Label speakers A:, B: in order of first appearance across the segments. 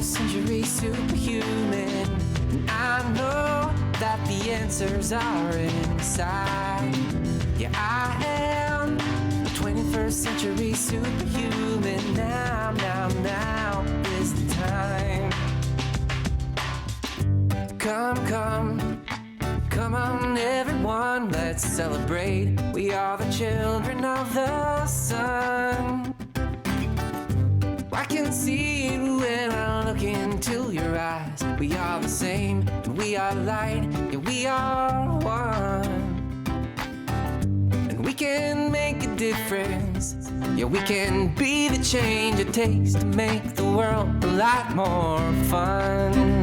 A: Century Superhuman. And I know that the answers are inside. Yeah, I am the 21st Century Superhuman. Now is the time. Come on everyone, let's celebrate. We are the children of the sun. I can see it when I look into your eyes. We are the same, and we are light, and we are one. And we can make a difference. Yeah, we can be the change it takes to make the world a lot more fun.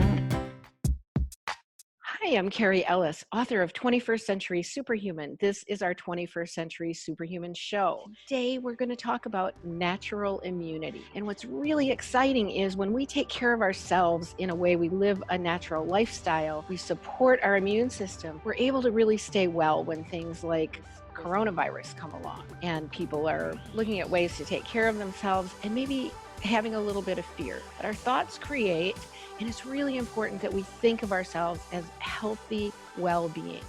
B: Hi, I'm Carrie Ellis, author of 21st Century Superhuman. This is our 21st Century Superhuman show. Today, we're going to talk about natural immunity. And what's really exciting is when we take care of ourselves in a way we live a natural lifestyle, we support our immune system, we're able to really stay well when things like coronavirus come along and people are looking at ways to take care of themselves and maybe having a little bit of fear. But our thoughts create, and it's really important that we think of ourselves as healthy well-beings.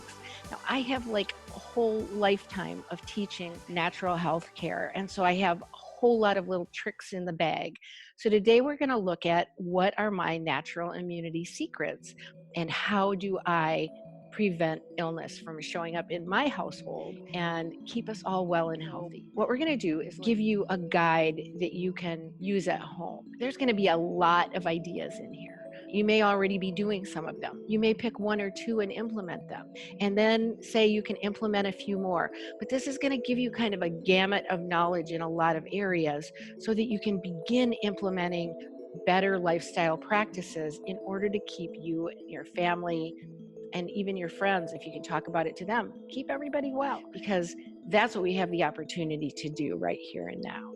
B: Now, I have like a whole lifetime of teaching natural health care, and so I have a whole lot of little tricks in the bag. So today we're going to look at what are my natural immunity secrets and how do I prevent illness from showing up in my household and keep us all well and healthy. What we're going to do is give you a guide that you can use at home. There's going to be a lot of ideas in here. You may already be doing some of them. You may pick one or two and implement them, and then say you can implement a few more. But this is going to give you kind of a gamut of knowledge in a lot of areas so that you can begin implementing better lifestyle practices in order to keep you, your family, and even your friends, if you can talk about it to them, keep everybody well, because that's what we have the opportunity to do right here and now.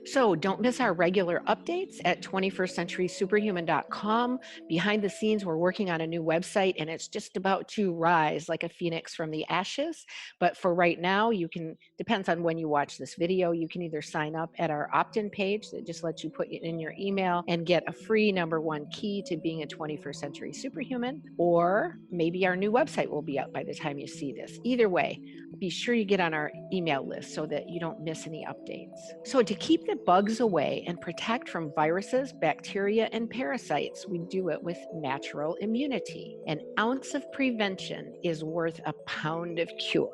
B: So don't miss our regular updates at 21stcenturysuperhuman.com. Behind the scenes, we're working on a new website, and it's just about to rise like a phoenix from the ashes. But for right now, you can, depends on when you watch this video, you can either sign up at our opt-in page that just lets you put it in your email and get a free #1 key to being a 21st Century Superhuman, or maybe our new website will be up by the time you see this. Either way, be sure you get on our email list so that you don't miss any updates. So to keep the bugs away and protect from viruses, bacteria, and parasites, we do it with natural immunity. An ounce of prevention is worth a pound of cure.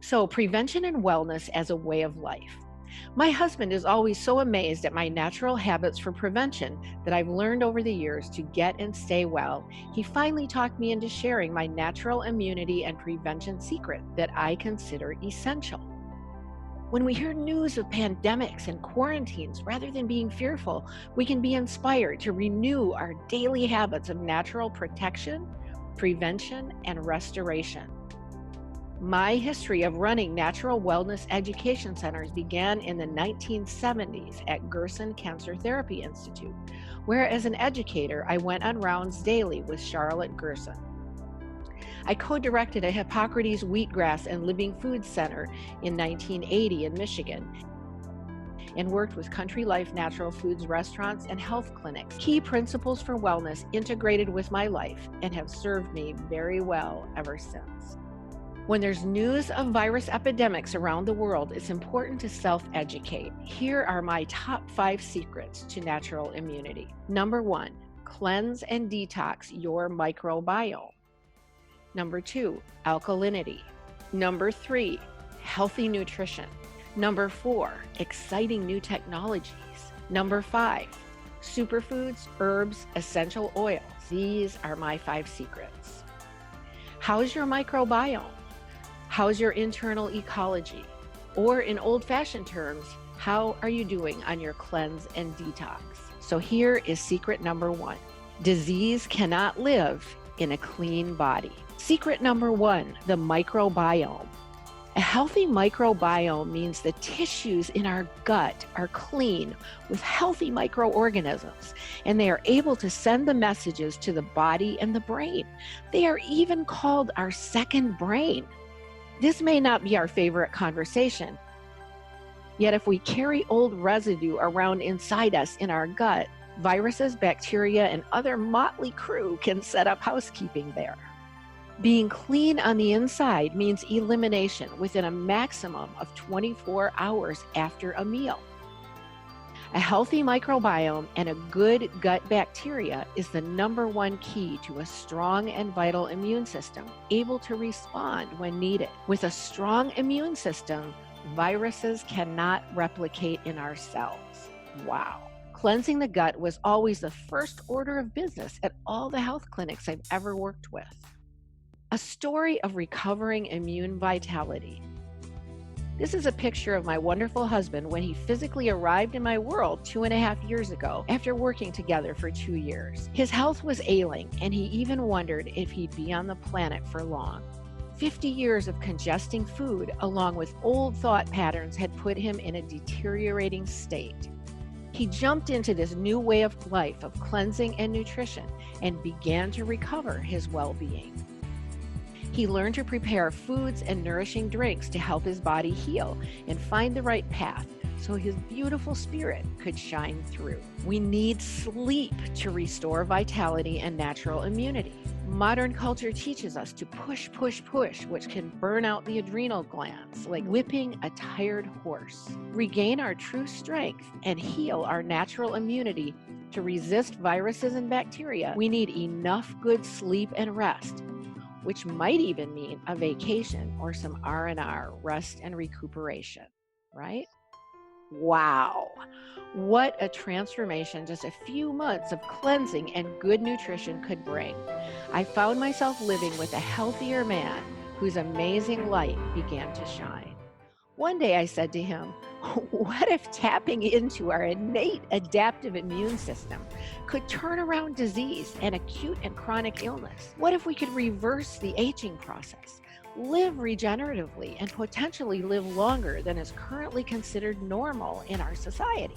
B: So prevention and wellness as a way of life. My husband is always so amazed at my natural habits for prevention that I've learned over the years to get and stay well. He finally talked me into sharing my natural immunity and prevention secret that I consider essential. When we hear news of pandemics and quarantines, rather than being fearful, we can be inspired to renew our daily habits of natural protection, prevention, and restoration. My history of running natural wellness education centers began in the 1970s at Gerson Cancer Therapy Institute, where as an educator, I went on rounds daily with Charlotte Gerson. I co-directed a Hippocrates Wheatgrass and Living Foods Center in 1980 in Michigan, and worked with Country Life Natural Foods restaurants and health clinics. Key principles for wellness integrated with my life and have served me very well ever since. When there's news of virus epidemics around the world, it's important to self-educate. Here are my top 5 secrets to natural immunity. #1, cleanse and detox your microbiome. #2, alkalinity. #3, healthy nutrition. #4, exciting new technologies. #5, superfoods, herbs, essential oils. These are my 5 secrets. How's your microbiome? How's your internal ecology? Or in old-fashioned terms, how are you doing on your cleanse and detox? So here is secret #1. Disease cannot live in a clean body. Secret #1, the microbiome. A healthy microbiome means the tissues in our gut are clean with healthy microorganisms, and they are able to send the messages to the body and the brain. They are even called our second brain. This may not be our favorite conversation, yet if we carry old residue around inside us in our gut, Viruses, bacteria, and other motley crew can set up housekeeping there. Being clean on the inside means elimination within a maximum of 24 hours after a meal. A healthy microbiome and a good gut bacteria is the #1 key to a strong and vital immune system, able to respond when needed. With a strong immune system, viruses cannot replicate in our cells. Wow. Cleansing the gut was always the first order of business at all the health clinics I've ever worked with. A story of recovering immune vitality. This is a picture of my wonderful husband when he physically arrived in my world 2.5 years ago after working together for 2 years. His health was ailing, and he even wondered if he'd be on the planet for long. 50 years of congesting food, along with old thought patterns, had put him in a deteriorating state. He jumped into this new way of life of cleansing and nutrition and began to recover his well-being. He learned to prepare foods and nourishing drinks to help his body heal and find the right path so his beautiful spirit could shine through. We need sleep to restore vitality and natural immunity. Modern culture teaches us to push, which can burn out the adrenal glands, like whipping a tired horse. Regain our true strength and heal our natural immunity to resist viruses and bacteria. We need enough good sleep and rest, which might even mean a vacation or some R&R, rest and recuperation, right? Wow, what a transformation just a few months of cleansing and good nutrition could bring. I found myself living with a healthier man whose amazing light began to shine. One day I said to him, what if tapping into our innate adaptive immune system could turn around disease and acute and chronic illness? What if we could reverse the aging process, live regeneratively, and potentially live longer than is currently considered normal in our society?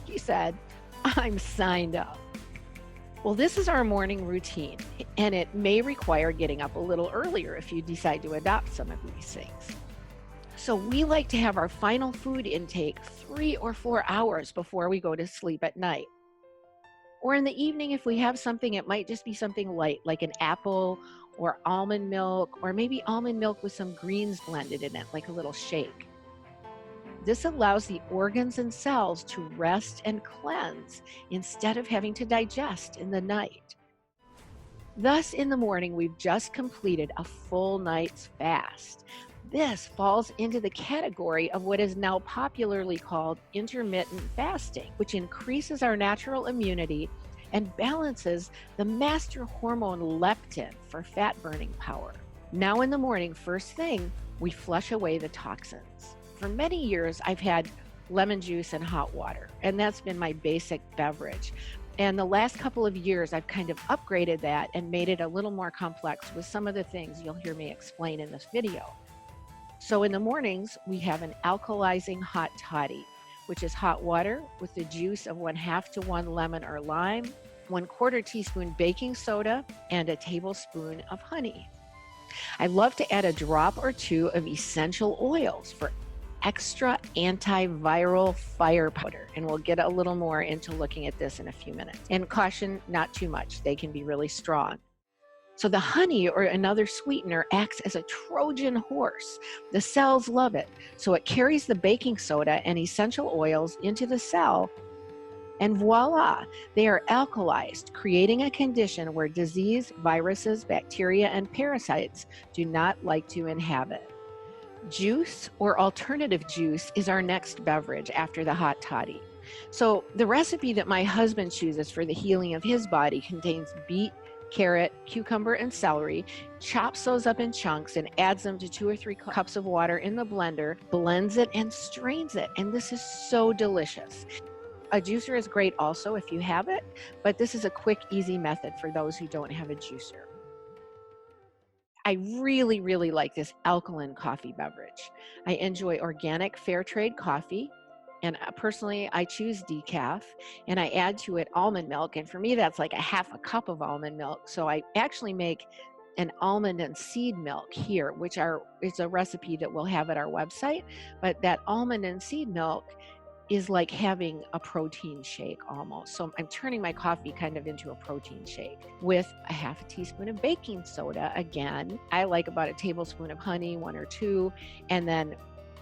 B: He said, I'm signed up. Well, this is our morning routine, and it may require getting up a little earlier if you decide to adopt some of these things. So we like to have our final food intake 3 or 4 hours before we go to sleep at night. Or in the evening, if we have something, it might just be something light, like an apple or almond milk, or maybe almond milk with some greens blended in it, like a little shake. This allows the organs and cells to rest and cleanse instead of having to digest in the night. Thus, in the morning, we've just completed a full night's fast. This falls into the category of what is now popularly called intermittent fasting, which increases our natural immunity and balances the master hormone leptin for fat burning power. Now in the morning, first thing, we flush away the toxins. For many years, I've had lemon juice and hot water, and that's been my basic beverage. And the last couple of years, I've kind of upgraded that and made it a little more complex with some of the things you'll hear me explain in this video. So in the mornings, we have an alkalizing hot toddy, which is hot water with the juice of 1/2 to 1 lemon or lime, 1/4 teaspoon baking soda, and a tablespoon of honey. I love to add a drop or 2 of essential oils for extra antiviral fire powder. And we'll get a little more into looking at this in a few minutes. And caution, not too much. They can be really strong. So the honey or another sweetener acts as a Trojan horse. The cells love it. So it carries the baking soda and essential oils into the cell, and voila, they are alkalized, creating a condition where disease, viruses, bacteria, and parasites do not like to inhabit. Juice or alternative juice is our next beverage after the hot toddy. So the recipe that my husband chooses for the healing of his body contains beet, carrot, cucumber, and celery, chops those up in chunks and adds them to 2 or 3 cups of water in the blender, blends it and strains it. And this is so delicious. A juicer is great also if you have it, but this is a quick, easy method for those who don't have a juicer. I really, really like this alkaline coffee beverage. I enjoy organic fair trade coffee. And personally, I choose decaf, and I add to it almond milk. And for me, that's like 1/2 cup of almond milk. So I actually make an almond and seed milk here, which is a recipe that we'll have at our website. But that almond and seed milk is like having a protein shake almost. So I'm turning my coffee kind of into a protein shake with a half a teaspoon of baking soda. Again, I like about a tablespoon of honey, 1 or 2, and then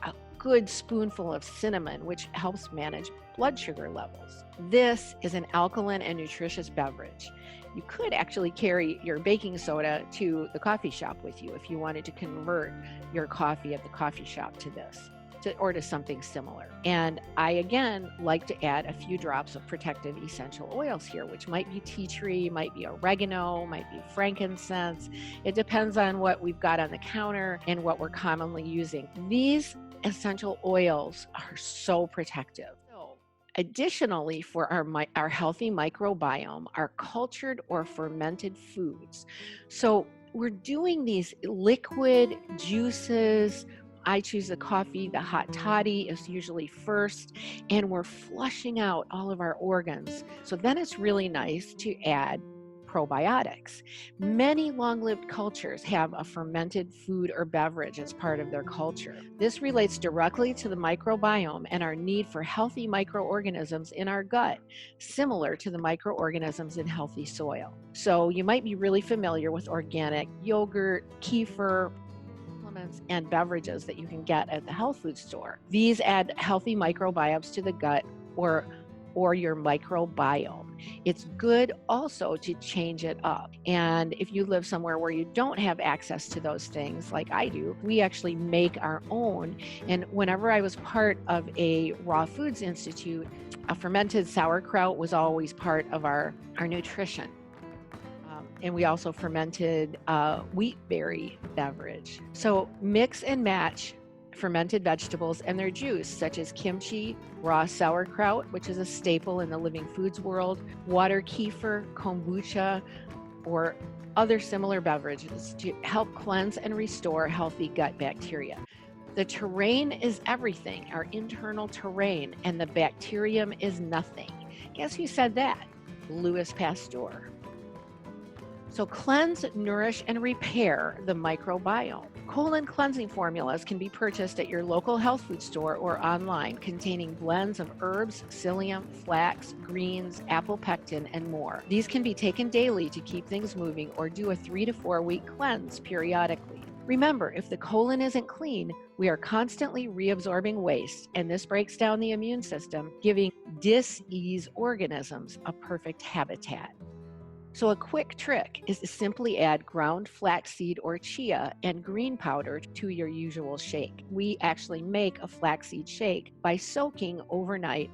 B: a good spoonful of cinnamon, which helps manage blood sugar levels. This is an alkaline and nutritious beverage. You could actually carry your baking soda to the coffee shop with you if you wanted to convert your coffee at the coffee shop to this. Or to something similar. And I, again, like to add a few drops of protective essential oils here, which might be tea tree, might be oregano, might be frankincense. It depends on what we've got on the counter and what we're commonly using. These essential oils are so protective. Additionally, for our healthy microbiome, are cultured or fermented foods. So we're doing these liquid juices. I choose the coffee. The hot toddy is usually first, and we're flushing out all of our organs. So then it's really nice to add probiotics. Many long-lived cultures have a fermented food or beverage as part of their culture. This relates directly to the microbiome and our need for healthy microorganisms in our gut, similar to the microorganisms in healthy soil. So you might be really familiar with organic yogurt, kefir, and beverages that you can get at the health food store. These add healthy microbiomes to the gut or your microbiome. It's good also to change it up. And if you live somewhere where you don't have access to those things, like I do, we actually make our own. And whenever I was part of a raw foods institute, a fermented sauerkraut was always part of our nutrition. And we also fermented wheat berry beverage. So mix and match fermented vegetables and their juice, such as kimchi, raw sauerkraut, which is a staple in the living foods world, water kefir, kombucha, or other similar beverages to help cleanse and restore healthy gut bacteria. The terrain is everything, our internal terrain, and the bacterium is nothing. Guess who said that? Louis Pasteur. So cleanse, nourish, and repair the microbiome. Colon cleansing formulas can be purchased at your local health food store or online, containing blends of herbs, psyllium, flax, greens, apple pectin, and more. These can be taken daily to keep things moving or do a 3 to 4 week cleanse periodically. Remember, if the colon isn't clean, we are constantly reabsorbing waste, and this breaks down the immune system, giving dis-ease organisms a perfect habitat. So a quick trick is to simply add ground flaxseed or chia and green powder to your usual shake. We actually make a flaxseed shake by soaking overnight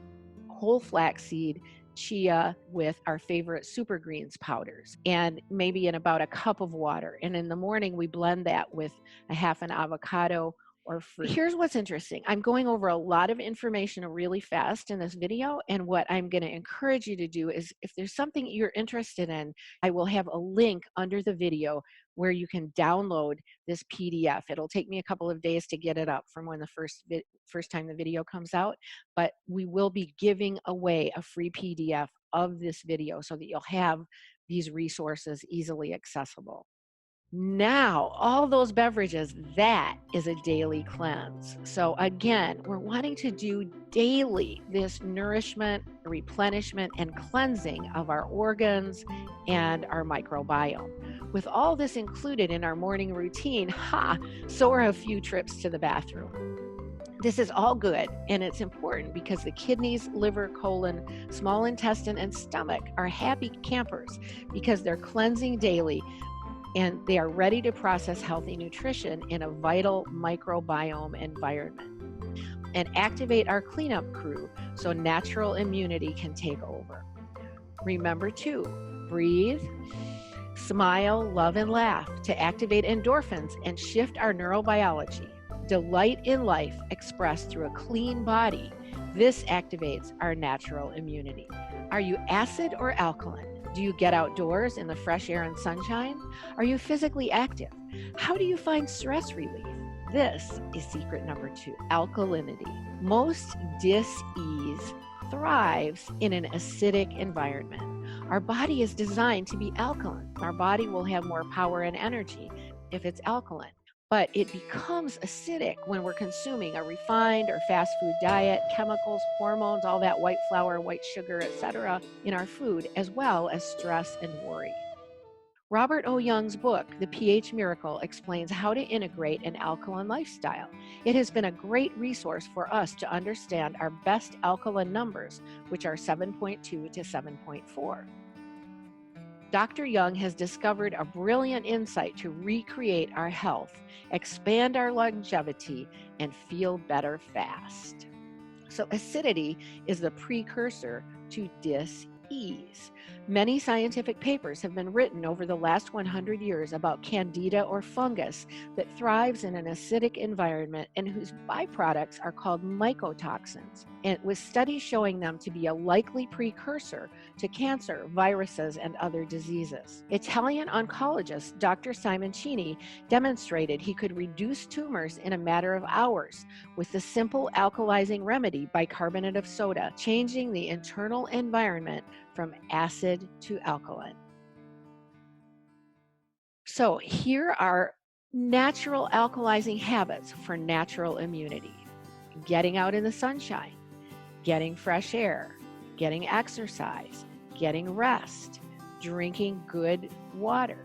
B: whole flaxseed, chia with our favorite super greens powders, and maybe in about a cup of water. And in the morning, we blend that with a half an avocado or fruit. Here's what's interesting. I'm going over a lot of information really fast in this video, and what I'm going to encourage you to do is, if there's something you're interested in, I will have a link under the video where you can download this PDF. It'll take me a couple of days to get it up from when the first time the video comes out, but we will be giving away a free PDF of this video so that you'll have these resources easily accessible. Now, all those beverages, that is a daily cleanse. So again, we're wanting to do daily this nourishment, replenishment, and cleansing of our organs and our microbiome. With all this included in our morning routine, so are a few trips to the bathroom. This is all good, and it's important because the kidneys, liver, colon, small intestine, and stomach are happy campers because they're cleansing daily, and they are ready to process healthy nutrition in a vital microbiome environment and activate our cleanup crew so natural immunity can take over. Remember to breathe, smile, love, and laugh to activate endorphins and shift our neurobiology. Delight in life expressed through a clean body. This activates our natural immunity. Are you acid or alkaline? Do you get outdoors in the fresh air and sunshine? Are you physically active? How do you find stress relief? This is secret number 2, alkalinity. Most dis-ease thrives in an acidic environment. Our body is designed to be alkaline. Our body will have more power and energy if it's alkaline. but it becomes acidic when we're consuming a refined or fast food diet, chemicals, hormones, all that white flour, white sugar, etc. in our food, as well as stress and worry. Robert O. Young's book, The pH Miracle, explains how to integrate an alkaline lifestyle. It has been a great resource for us to understand our best alkaline numbers, which are 7.2 to 7.4. Dr. Young has discovered a brilliant insight to recreate our health, expand our longevity, and feel better fast. So acidity is the precursor to dis-ease. Many scientific papers have been written over the last 100 years about candida or fungus that thrives in an acidic environment and whose byproducts are called mycotoxins, and with studies showing them to be a likely precursor to cancer, viruses, and other diseases. Italian oncologist Dr. Simoncini demonstrated he could reduce tumors in a matter of hours with the simple alkalizing remedy bicarbonate of soda, changing the internal environment from acid to alkaline. So here are natural alkalizing habits for natural immunity. Getting out in the sunshine, getting fresh air, getting exercise, getting rest, drinking good water,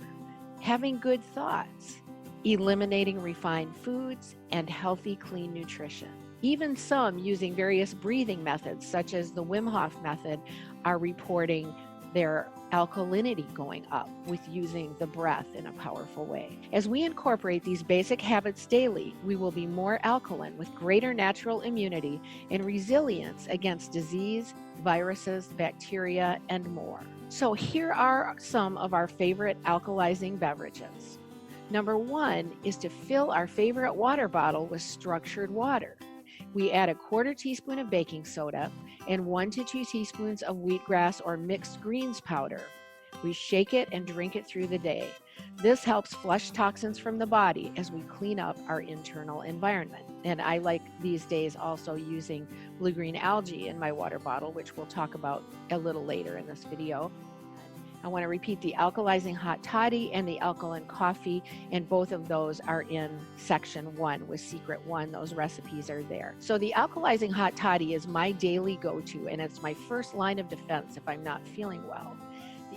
B: having good thoughts, eliminating refined foods, and healthy, clean nutrition. Even some using various breathing methods, such as the Wim Hof method, are reporting their alkalinity going up with using the breath in a powerful way. As we incorporate these basic habits daily, we will be more alkaline with greater natural immunity and resilience against disease, viruses, bacteria, and more. So here are some of our favorite alkalizing beverages. Number 1 is to fill our favorite water bottle with structured water. We add a 1/4 teaspoon of baking soda and 1 to 2 teaspoons of wheatgrass or mixed greens powder. We shake it and drink it through the day. This helps flush toxins from the body as we clean up our internal environment. And I like these days also using blue-green algae in my water bottle, which we'll talk about a little later in this video. I want to repeat the alkalizing hot toddy and the alkaline coffee, and both of those are in section 1 with secret 1. Those recipes are there. So the alkalizing hot toddy is my daily go-to, and it's my first line of defense if I'm not feeling well.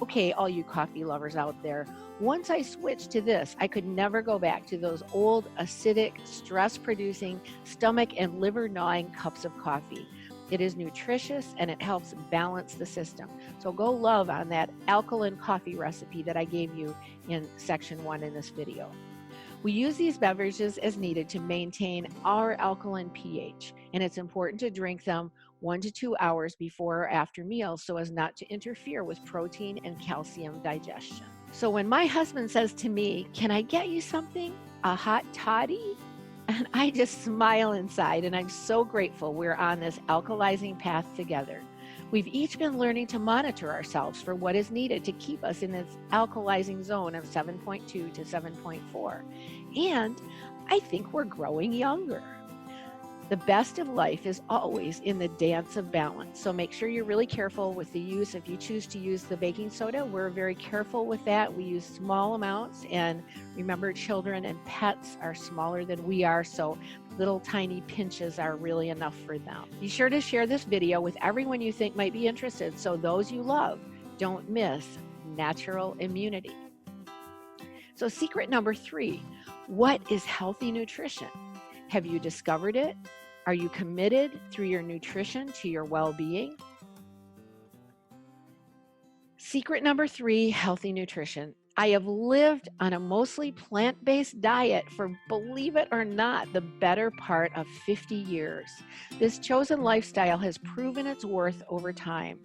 B: Okay, all you coffee lovers out there, once I switched to this, I could never go back to those old acidic, stress-producing, stomach and liver-gnawing cups of coffee. It is nutritious and it helps balance the system. So go love on that alkaline coffee recipe that I gave you in section 1 in this video. We use these beverages as needed to maintain our alkaline pH, and it's important to drink them 1 to 2 hours before or after meals so as not to interfere with protein and calcium digestion. So when my husband says to me, "Can I get you something? A hot toddy?" And I just smile inside, and I'm so grateful we're on this alkalizing path together. We've each been learning to monitor ourselves for what is needed to keep us in this alkalizing zone of 7.2 to 7.4. And I think we're growing younger. The best of life is always in the dance of balance. So make sure you're really careful with the use. If you choose to use the baking soda, we're very careful with that. We use small amounts, and remember, children and pets are smaller than we are, so little tiny pinches are really enough for them. Be sure to share this video with everyone you think might be interested so those you love don't miss natural immunity. So secret number 3, what is healthy nutrition? Have you discovered it? Are you committed through your nutrition to your well-being? Secret number 3, healthy nutrition. I have lived on a mostly plant-based diet for, believe it or not, the better part of 50 years. This chosen lifestyle has proven its worth over time.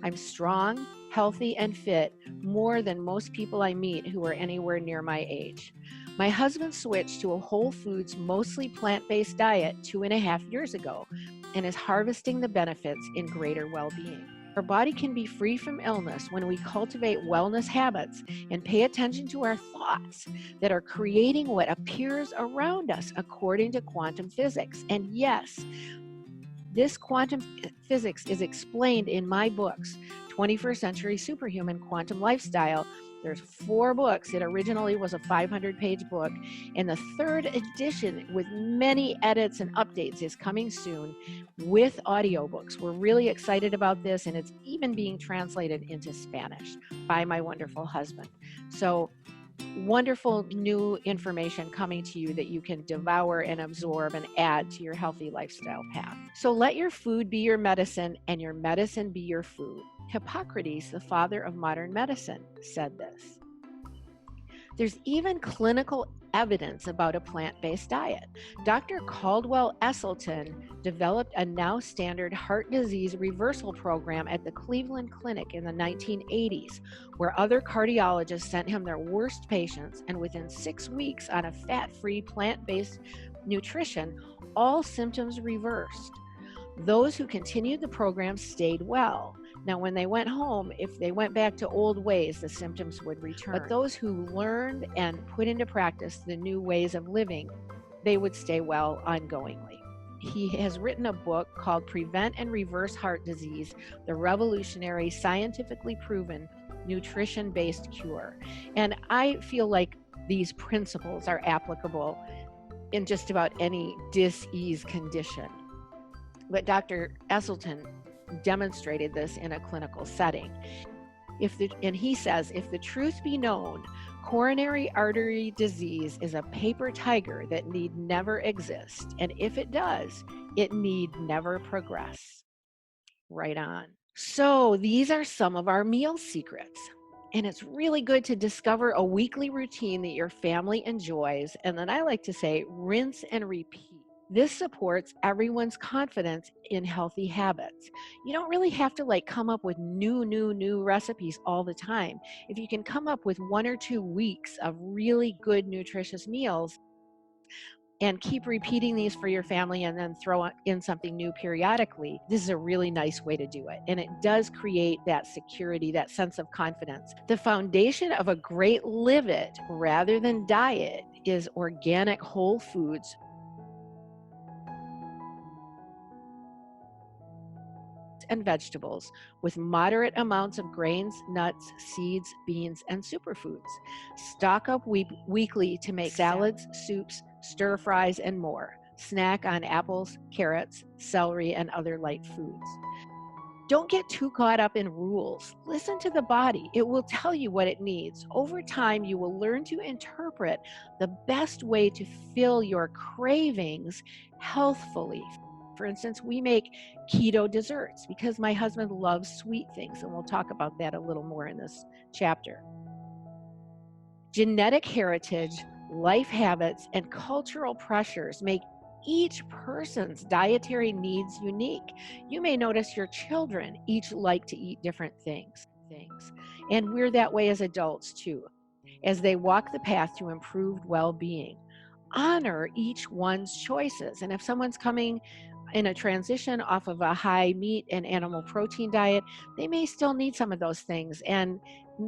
B: I'm strong, healthy, and fit more than most people I meet who are anywhere near my age. My husband switched to a whole foods, mostly plant-based diet 2.5 years ago and is harvesting the benefits in greater well-being. Our body can be free from illness when we cultivate wellness habits and pay attention to our thoughts that are creating what appears around us according to quantum physics. And yes, this quantum physics is explained in my books, 21st Century Superhuman Quantum Lifestyle There's 4 books. It originally was a 500-page book, and the 3rd edition with many edits and updates is coming soon with audiobooks. We're really excited about this, and it's even being translated into Spanish by my wonderful husband. So wonderful new information coming to you that you can devour and absorb and add to your healthy lifestyle path. So let your food be your medicine and your medicine be your food. Hippocrates, the father of modern medicine, said this. There's even clinical evidence about a plant-based diet. Dr. Caldwell Esselstyn developed a now standard heart disease reversal program at the Cleveland Clinic in the 1980s, where other cardiologists sent him their worst patients, and within 6 weeks on a fat-free plant-based nutrition, all symptoms reversed. Those who continued the program stayed well. Now, when they went home, if they went back to old ways, the symptoms would return. But those who learned and put into practice the new ways of living, they would stay well ongoingly. He has written a book called Prevent and Reverse Heart Disease, the revolutionary, scientifically proven nutrition-based cure. And I feel like these principles are applicable in just about any dis-ease condition. But Dr. Esselstyn demonstrated this in a clinical setting. And he says, if the truth be known, coronary artery disease is a paper tiger that need never exist. And if it does, it need never progress. Right on. So these are some of our meal secrets. And it's really good to discover a weekly routine that your family enjoys. And then I like to say, rinse and repeat. This supports everyone's confidence in healthy habits. You don't really have to come up with new recipes all the time. If you can come up with 1 or 2 weeks of really good nutritious meals and keep repeating these for your family and then throw in something new periodically, this is a really nice way to do it. And it does create that security, that sense of confidence. The foundation of a great live it rather than diet is organic whole foods, and vegetables with moderate amounts of grains, nuts, seeds, beans, and superfoods. Stock up weekly to make salads, soups, stir fries, and more. Snack on apples, carrots, celery, and other light foods. Don't get too caught up in rules. Listen to the body. It will tell you what it needs. Over time, you will learn to interpret the best way to fill your cravings healthfully. For instance, we make keto desserts because my husband loves sweet things, and we'll talk about that a little more in this chapter. Genetic heritage, life habits, and cultural pressures make each person's dietary needs unique. You may notice your children each like to eat different things. And we're that way as adults too, as they walk the path to improved well-being. Honor each one's choices. And if someone's coming in a transition off of a high meat and animal protein diet, they may still need some of those things, and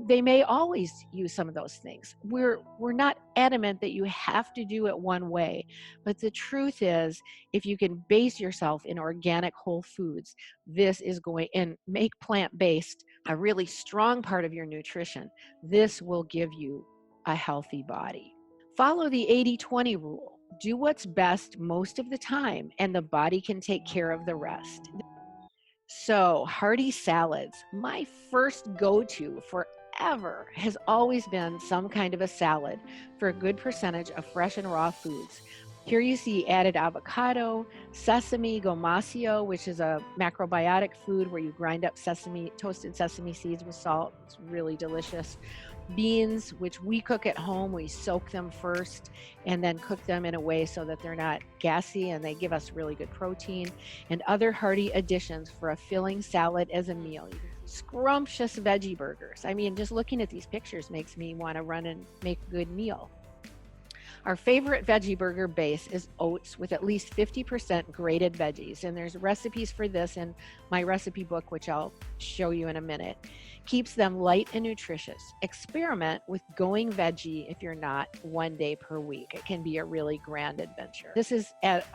B: they may always use some of those things. We're not adamant that you have to do it one way, but the truth is, if you can base yourself in organic whole foods, this is going, and make plant-based a really strong part of your nutrition, this will give you a healthy body. Follow the 80-20 rule. Do what's best most of the time, and the body can take care of the rest. So, hearty salads. My first go-to forever has always been some kind of a salad for a good percentage of fresh and raw foods. Here you see added avocado, sesame, gomasio, which is a macrobiotic food where you grind up toasted sesame seeds with salt. It's really delicious. Beans, which we cook at home, we soak them first and then cook them in a way so that they're not gassy and they give us really good protein, and other hearty additions for a filling salad as a meal. Scrumptious veggie burgers. I mean, just looking at these pictures makes me want to run and make a good meal. Our favorite veggie burger base is oats with at least 50% grated veggies, and there's recipes for this in my recipe book, which I'll show you in a minute. Keeps them light and nutritious. Experiment with going veggie if you're not, 1 day per week. It can be a really grand adventure. This is at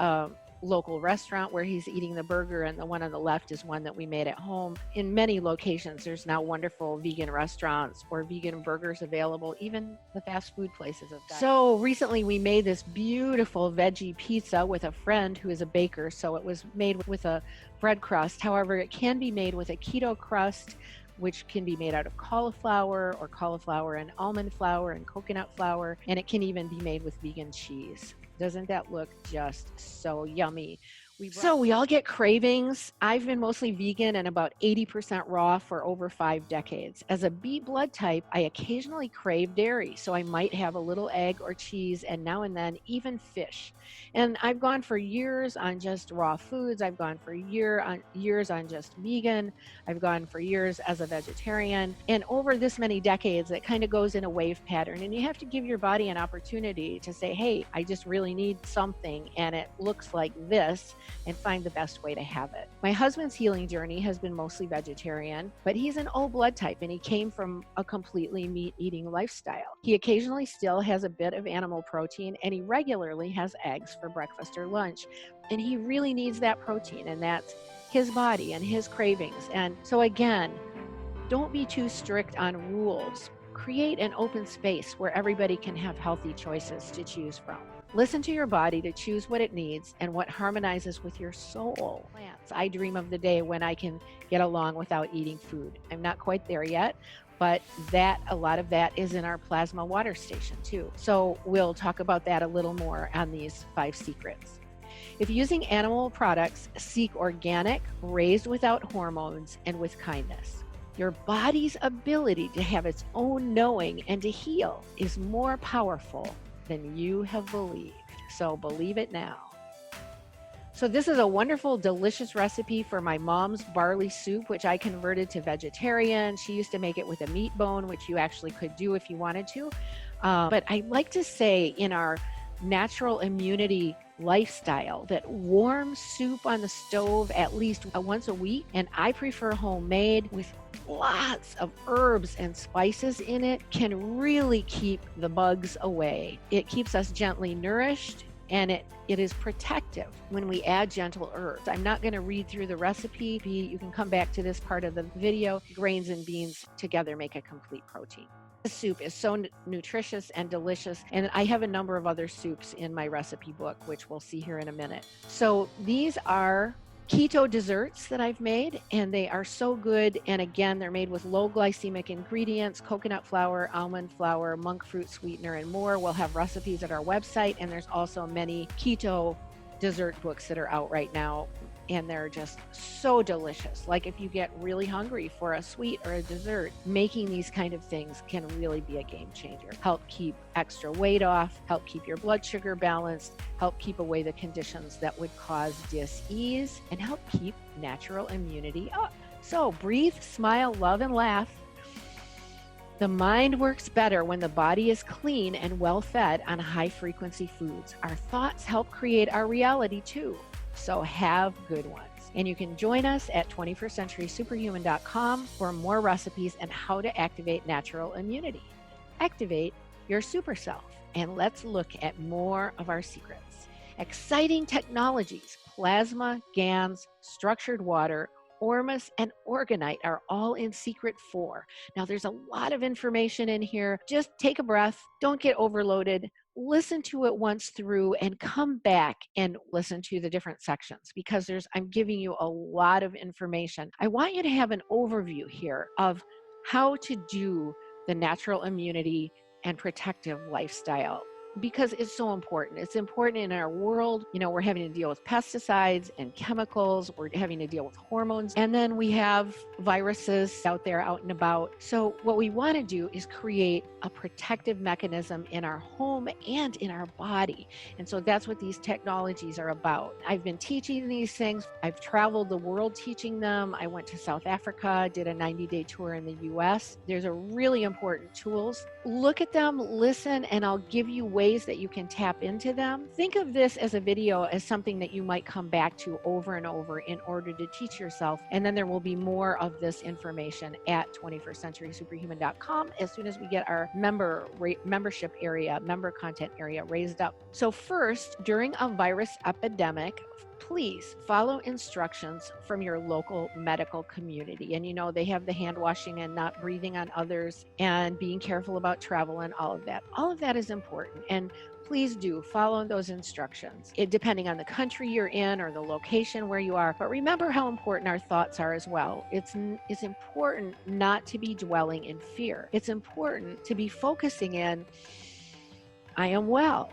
B: local restaurant where he's eating the burger, and the one on the left is one that we made at home. In many locations, there's now wonderful vegan restaurants or vegan burgers available, even the fast food places have got. So recently we made this beautiful veggie pizza with a friend who is a baker, so it was made with a bread crust. However, it can be made with a keto crust, which can be made out of cauliflower or cauliflower and almond flour and coconut flour, and it can even be made with vegan cheese. Doesn't that look just so yummy? So we all get cravings. I've been mostly vegan and about 80% raw for over 5 decades. As a B blood type, I occasionally crave dairy, so I might have a little egg or cheese, and now and then even fish. And I've gone for years on just raw foods. I've gone for years on just vegan. I've gone for years as a vegetarian. And over this many decades, it kind of goes in a wave pattern. And you have to give your body an opportunity to say, hey, I just really need something, and it looks like this, and find the best way to have it. My husband's healing journey has been mostly vegetarian, but he's an O blood type, and he came from a completely meat-eating lifestyle. He occasionally still has a bit of animal protein, and he regularly has eggs for breakfast or lunch. And he really needs that protein, and that's his body and his cravings. And so again, don't be too strict on rules. Create an open space where everybody can have healthy choices to choose from. Listen to your body to choose what it needs and what harmonizes with your soul. I dream of the day when I can get along without eating food. I'm not quite there yet, but a lot of that is in our plasma water station too. So we'll talk about that a little more on these 5 secrets. If using animal products, seek organic, raised without hormones, and with kindness. Your body's ability to have its own knowing and to heal is more powerful than you have believed. So believe it now. So this is a wonderful, delicious recipe for my mom's barley soup, which I converted to vegetarian. She used to make it with a meat bone, which you actually could do if you wanted to. But I like to say in our natural immunity lifestyle that warm soup on the stove at least once a week, and I prefer homemade with lots of herbs and spices in it, can really keep the bugs away. It keeps us gently nourished, and it is protective when we add gentle herbs. I'm not going to read through the recipe. You can come back to this part of the video. Grains and beans together make a complete protein. This soup is so nutritious and delicious, and I have a number of other soups in my recipe book, which we'll see here in a minute. So these are keto desserts that I've made, and they are so good. And again, they're made with low glycemic ingredients, coconut flour, almond flour, monk fruit sweetener, and more. We'll have recipes at our website, and there's also many keto dessert books that are out right now, and they're just so delicious. Like if you get really hungry for a sweet or a dessert, making these kind of things can really be a game changer. Help keep extra weight off, help keep your blood sugar balanced, help keep away the conditions that would cause dis-ease, and help keep natural immunity up. So breathe, smile, love, and laugh. The mind works better when the body is clean and well fed on high frequency foods. Our thoughts help create our reality too. So have good ones. And you can join us at 21stCenturySuperhuman.com for more recipes and how to activate natural immunity. Activate your super self. And let's look at more of our secrets. Exciting technologies, plasma, GANs, structured water, Ormus, and Organite are all in Secret 4. Now there's a lot of information in here. Just take a breath. Don't get overloaded. Listen to it once through and come back and listen to the different sections, because I'm giving you a lot of information. I want you to have an overview here of how to do the natural immunity and protective lifestyle, because it's so important. It's important in our world. You know, we're having to deal with pesticides and chemicals. We're having to deal with hormones. And then we have viruses out there, out and about. So what we want to do is create a protective mechanism in our home and in our body. And so that's what these technologies are about. I've been teaching these things. I've traveled the world teaching them. I went to South Africa, did a 90-day tour in the US. There's a really important tools. Look at them, listen, and I'll give you ways that you can tap into them. Think of this as a video as something that you might come back to over and over in order to teach yourself. And then there will be more of this information at 21stCenturySuperhuman.com as soon as we get our membership area, member content area raised up. So first, during a virus epidemic, Please follow instructions from your local medical community. And they have the hand washing and not breathing on others and being careful about travel and all of that. All of that is important. And please do follow those instructions, depending on the country you're in or the location where you are. But remember how important our thoughts are as well. It's important not to be dwelling in fear. It's important to be focusing in, I am well,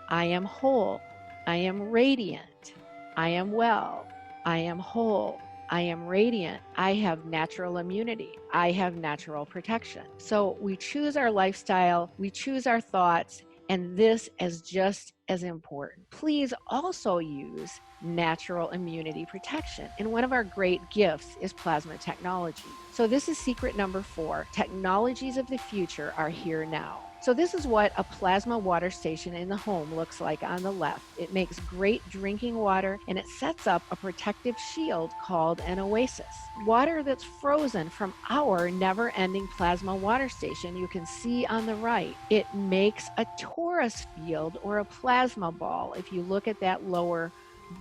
B: I am whole, I am radiant, I am well, I am whole, I am radiant, I have natural immunity, I have natural protection. So we choose our lifestyle, we choose our thoughts, and this is just as important. Please also use natural immunity protection. And one of our great gifts is plasma technology. So this is secret number 4. Technologies of the future are here now. So this is what a plasma water station in the home looks like on the left. It makes great drinking water, and it sets up a protective shield called an oasis. Water that's frozen from our never-ending plasma water station, you can see on the right. It makes a torus field or a plasma ball if you look at that lower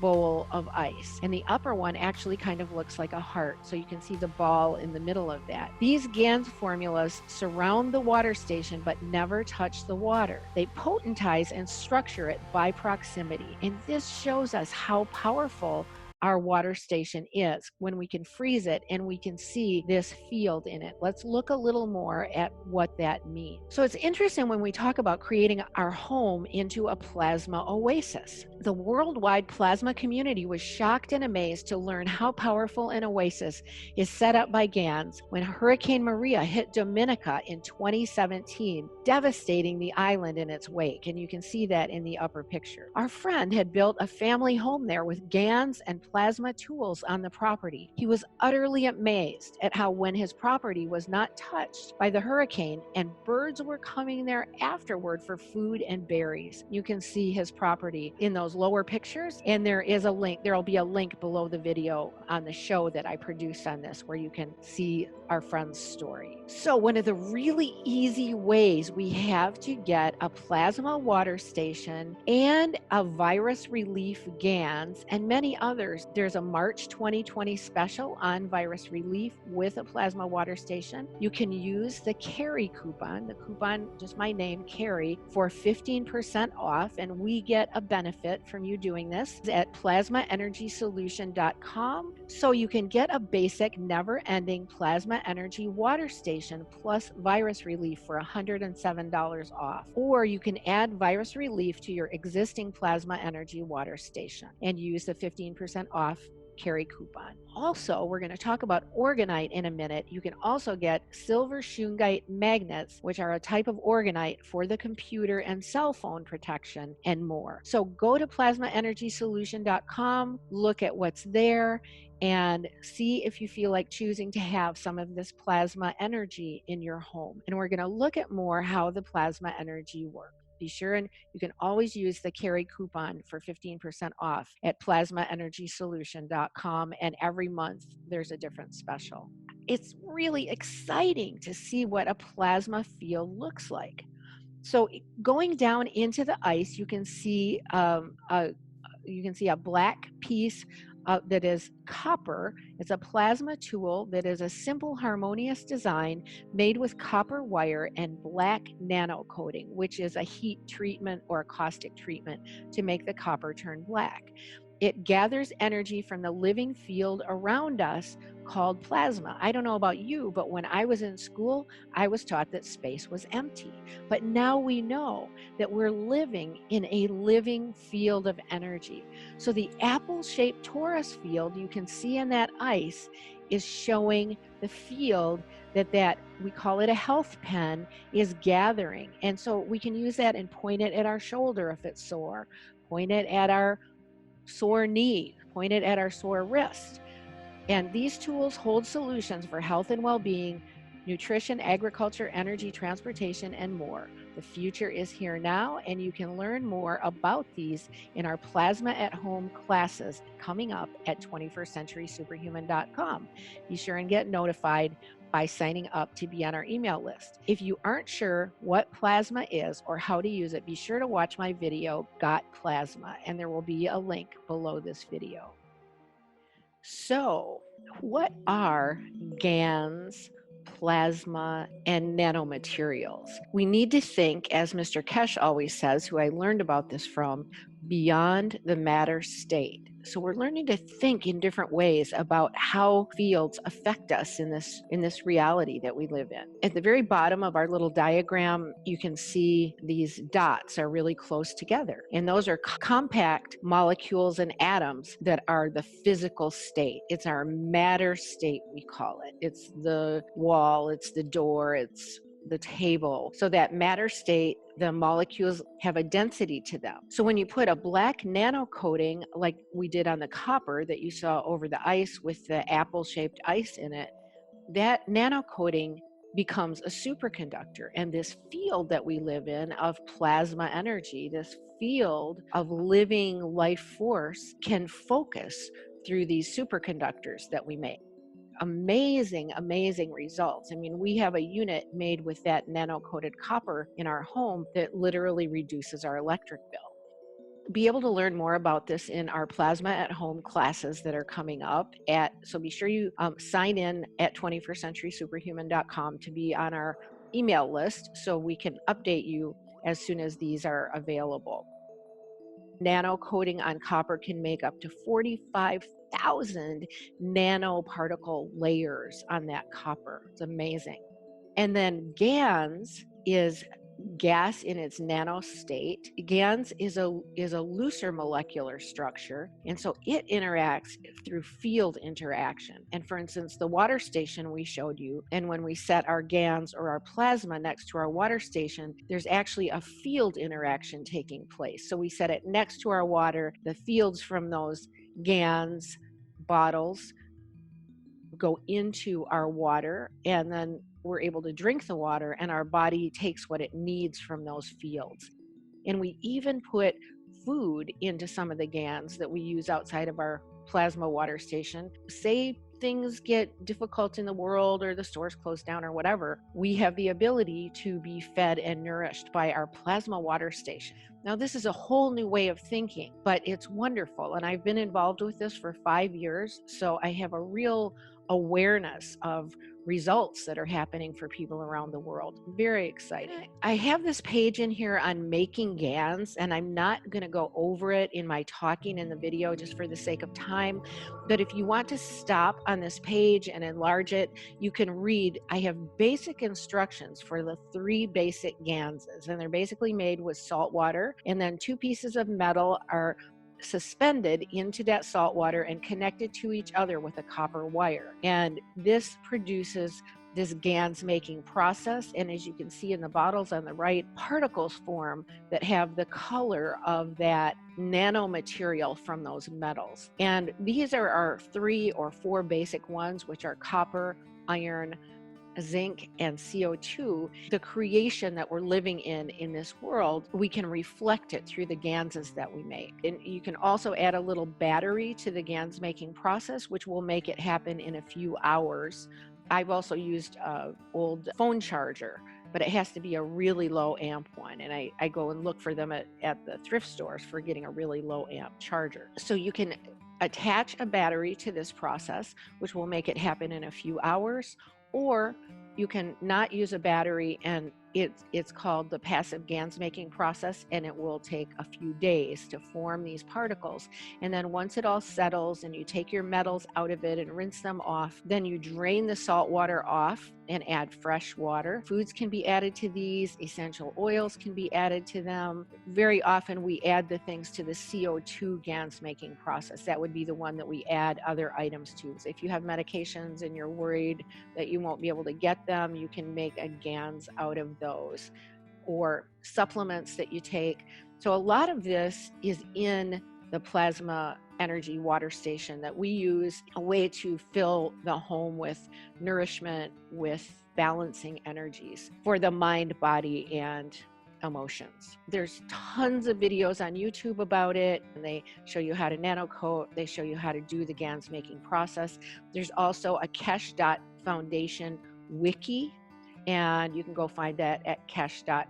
B: bowl of ice, and the upper one actually kind of looks like a heart, so you can see the ball in the middle of that. These GANS formulas surround the water station but never touch the water. They potentize and structure it by proximity, and this shows us how powerful our water station is when we can freeze it and we can see this field in it. Let's look a little more at what that means. So it's interesting when we talk about creating our home into a plasma oasis. The worldwide plasma community was shocked and amazed to learn how powerful an oasis is set up by GANS when Hurricane Maria hit Dominica in 2017, devastating the island in its wake. And you can see that in the upper picture. Our friend had built a family home there with GANS and plasma tools on the property. He was utterly amazed at how when his property was not touched by the hurricane and birds were coming there afterward for food and berries. You can see his property in those lower pictures, and there is a link. There'll be a link below the video on the show that I produced on this where you can see our friend's story. So one of the really easy ways we have to get a plasma water station and a virus relief GANS and many others. There's a March 2020 special on virus relief with a plasma water station. You can use the Carrie coupon, the coupon, just my name, Carrie, for 15% off, and we get a benefit from you doing this at plasmaenergysolution.com. So you can get a basic never-ending plasma energy water station plus virus relief for $107 off. Or you can add virus relief to your existing plasma energy water station and use the 15% off Carrie coupon. Also, we're going to talk about orgonite in a minute. You can also get silver shungite magnets, which are a type of orgonite for the computer and cell phone protection, and more. So go to plasmaenergysolution.com, look at what's there, and see if you feel like choosing to have some of this plasma energy in your home. And we're going to look at more how the plasma energy works. Be sure and you can always use the Carrie coupon for 15% off at plasmaenergysolution.com, and every month there's a different special. It's really exciting to see what a plasma field looks like. So going down into the ice, you can see a black piece that is copper. It's a plasma tool that is a simple harmonious design made with copper wire and black nano coating, which is a heat treatment or a caustic treatment to make the copper turn black. It gathers energy from the living field around us called plasma. I don't know about you, but when I was in school, I was taught that space was empty. But now we know that we're living in a living field of energy. So the apple-shaped torus field you can see in that ice is showing the field that we call it a health pen is gathering. And so we can use that and point it at our shoulder if it's sore, point it at our sore knee, point it at our sore wrist. And these tools hold solutions for health and well-being nutrition, agriculture, energy, transportation, and more. The future is here now, and you can learn more about these in our Plasma at Home classes coming up at 21stCenturySuperhuman.com. Be sure and get notified by signing up to be on our email list. If you aren't sure what plasma is or how to use it, be sure to watch my video, Got Plasma, and there will be a link below this video. So, what are GANs, plasma, and nanomaterials? We need to think, as Mr. Kesh always says, who I learned about this from, beyond the matter state. So we're learning to think in different ways about how fields affect us in this reality that we live in. At the very bottom of our little diagram, you can see these dots are really close together. And those are compact molecules and atoms that are the physical state. It's our matter state, we call it. It's the wall, it's the door, it's the table. So that matter state, the molecules have a density to them. So when you put a black nano coating, like we did on the copper that you saw over the ice with the apple-shaped ice in it, that nano coating becomes a superconductor. And this field that we live in of plasma energy, this field of living life force, can focus through these superconductors that we make. Amazing, amazing results. I mean, we have a unit made with that nano-coated copper in our home that literally reduces our electric bill. Be able to learn more about this in our Plasma at Home classes that are coming up so be sure you sign in at 21stCenturySuperhuman.com to be on our email list so we can update you as soon as these are available. Nano coating on copper can make up to 45,000 nanoparticle layers on that copper. It's amazing. And then GANs is gas in its nano state. GANs is a looser molecular structure, and so it interacts through field interaction. And for instance, the water station we showed you, and when we set our GANs or our plasma next to our water station, there's actually a field interaction taking place. So we set it next to our water. The fields from those GANs bottles go into our water, and then we're able to drink the water, and our body takes what it needs from those fields. And we even put food into some of the GANs that we use outside of our plasma water station. Say things get difficult in the world or the stores close down or whatever, we have the ability to be fed and nourished by our plasma water station. Now, this is a whole new way of thinking, but it's wonderful. And I've been involved with this for 5 years, so I have a real awareness of results that are happening for people around the world. Very exciting. I have this page in here on making GANs, and I'm not going to go over it in my talking in the video just for the sake of time. But if you want to stop on this page and enlarge it, you can read. I have basic instructions for the 3 basic GANSs, and they're basically made with salt water, and then 2 pieces of metal are suspended into that salt water and connected to each other with a copper wire. And this produces this GANs making process. And as you can see in the bottles on the right, particles form that have the color of that nanomaterial from those metals. And these are our 3 or 4 basic ones, which are copper, iron, zinc, and CO2. The creation that we're living in this world, we can reflect it through the GANSs that we make. And you can also add a little battery to the GANs making process, which will make it happen in a few hours. I've also used an old phone charger, but it has to be a really low amp one. And I go and look for them at the thrift stores for getting a really low amp charger. So you can attach a battery to this process, which will make it happen in a few hours, or you can not use a battery, and it's called the passive GANs making process, and it will take a few days to form these particles. And then once it all settles and you take your metals out of it and rinse them off, then you drain the salt water off and add fresh water. Foods can be added to these, essential oils can be added to them. Very often we add the things to the CO2 GANs making process. That would be the one that we add other items to. So if you have medications and you're worried that you won't be able to get them, you can make a GANs out of those, or supplements that you take. So a lot of this is in the plasma energy water station that we use, a way to fill the home with nourishment, with balancing energies for the mind, body, and emotions. There's tons of videos on YouTube about it, and they show you how to nano coat, they show you how to do the GANS making process. There's also a Foundation wiki, and you can go find that at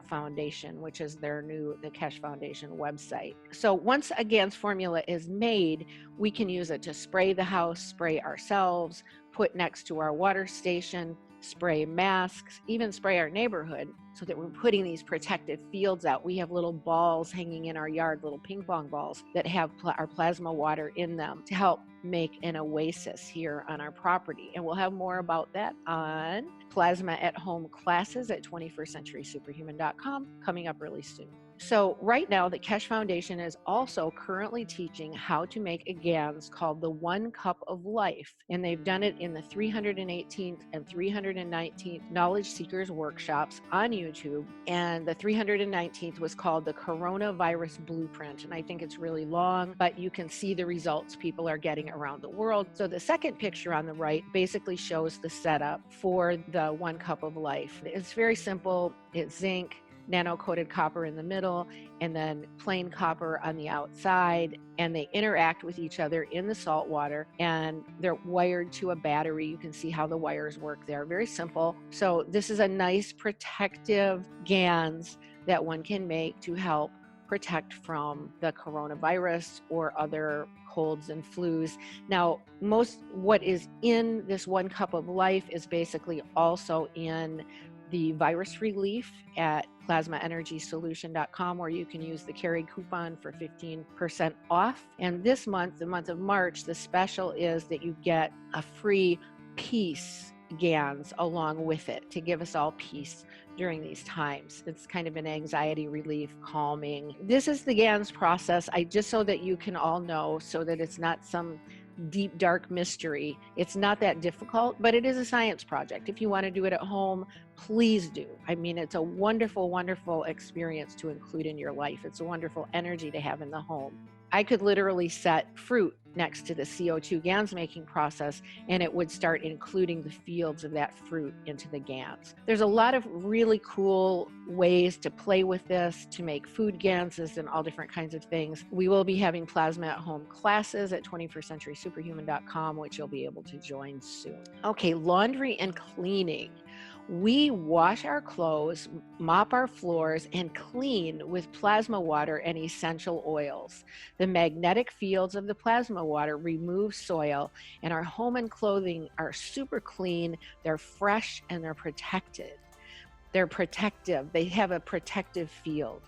B: Foundation, which is the Kesh Foundation website. So once a GANS formula is made, we can use it to spray the house, spray ourselves, put next to our water station, spray masks, even spray our neighborhood, so that we're putting these protective fields out. We have little balls hanging in our yard, little ping pong balls that have our plasma water in them to help make an oasis here on our property. And we'll have more about that on Plasma at Home classes at 21stcenturysuperhuman.com coming up really soon. So right now, the Kesh Foundation is also currently teaching how to make a GANS called the 1 Cup of Life. And they've done it in the 318th and 319th Knowledge Seekers workshops on YouTube. And the 319th was called the Coronavirus Blueprint. And I think it's really long, but you can see the results people are getting around the world. So the second picture on the right basically shows the setup for the 1 Cup of Life. It's very simple. It's zinc, nano-coated copper in the middle, and then plain copper on the outside, and they interact with each other in the salt water, and they're wired to a battery. You can see how the wires work there. Very simple. So this is a nice protective GANS that one can make to help protect from the coronavirus or other colds and flus. Now, what is in this 1 Cup of Life is basically also in the virus relief at plasmaenergysolution.com, where you can use the carry coupon for 15% off. And this month, the month of March, the special is that you get a free peace GANS along with it to give us all peace during these times. It's kind of an anxiety relief, calming. This is the GANS process, just so that you can all know, so that it's not some deep, dark mystery. It's not that difficult, but it is a science project. If you want to do it at home, please do. I mean, it's a wonderful, wonderful experience to include in your life. It's a wonderful energy to have in the home. I could literally set fruit next to the CO2 GANS making process, and it would start including the fields of that fruit into the GANS. There's a lot of really cool ways to play with this, to make food GANSes and all different kinds of things. We will be having Plasma at Home classes at 21stcenturysuperhuman.com, which you'll be able to join soon. Okay, laundry and cleaning. We wash our clothes, mop our floors, and clean with plasma water and essential oils. The magnetic fields of the plasma water remove soil, and our home and clothing are super clean, they're fresh, and they're protected. They're protective. They have a protective field.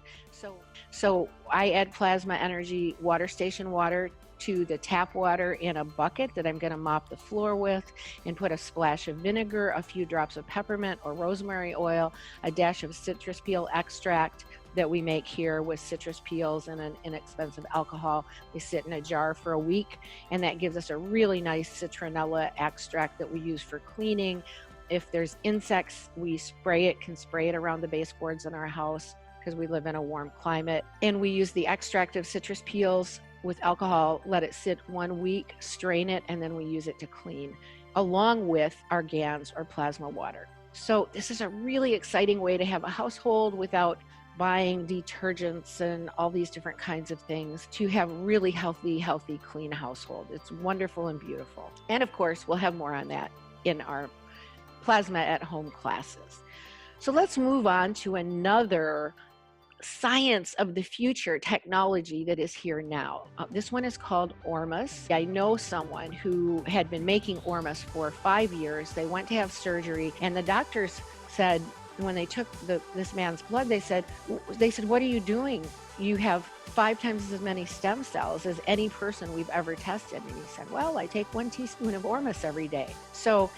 B: So I add plasma energy water station water to the tap water in a bucket that I'm going to mop the floor with, and put a splash of vinegar, a few drops of peppermint or rosemary oil, a dash of citrus peel extract that we make here with citrus peels and an inexpensive alcohol. They sit in a jar for a week, and that gives us a really nice citronella extract that we use for cleaning. If there's insects, we can spray it around the baseboards in our house because we live in a warm climate. And we use the extract of citrus peels with alcohol, let it sit 1 week, strain it, and then we use it to clean, along with our GANS or plasma water. So this is a really exciting way to have a household without buying detergents and all these different kinds of things, to have really healthy, clean household. It's wonderful and beautiful. And of course, we'll have more on that in our Plasma at Home classes. So let's move on to another science of the future technology that is here now. This one is called Ormus. I know someone who had been making Ormus for 5 years. They went to have surgery, and the doctors said, when they took this man's blood, they said, what are you doing? You have 5 times as many stem cells as any person we've ever tested. And he said, well, I take 1 teaspoon of Ormus every day. So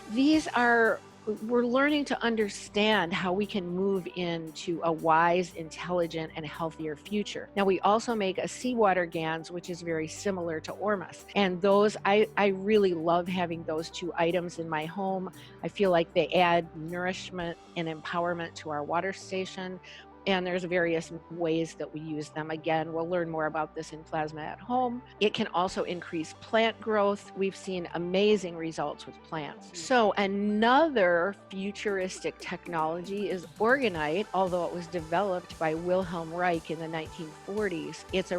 B: we're learning to understand how we can move into a wise, intelligent, and healthier future. Now, we also make a seawater GANS, which is very similar to Ormus. And those, I really love having those 2 items in my home. I feel like they add nourishment and empowerment to our water station. And there's various ways that we use them. Again, we'll learn more about this in Plasma at Home. It can also increase plant growth. We've seen amazing results with plants. So another futuristic technology is orgonite, although it was developed by Wilhelm Reich in the 1940s. It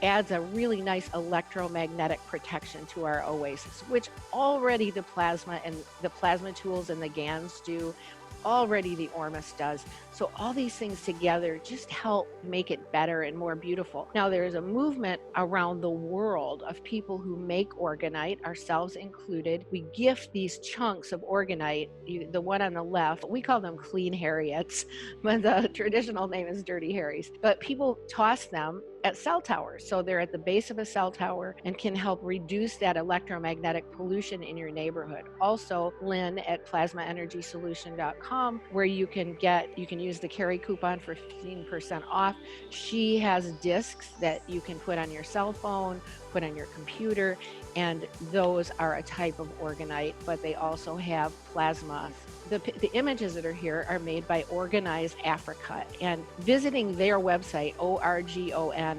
B: adds a really nice electromagnetic protection to our oasis, which already the plasma tools and the GANs do. Already the Ormus does. So all these things together just help make it better and more beautiful. Now there's a movement around the world of people who make orgonite, ourselves included. We gift these chunks of orgonite. The one on the left, we call them clean Harriets, but the traditional name is dirty Harrys. But people toss them at cell towers. So they're at the base of a cell tower and can help reduce that electromagnetic pollution in your neighborhood. Also, Lynn at plasmaenergysolution.com, where you can use the carry coupon for 15% off. She has discs that you can put on your cell phone, put on your computer, and those are a type of orgonite, but they also have plasma. The images that are here are made by Organize Africa, and visiting their website, ORGONISE,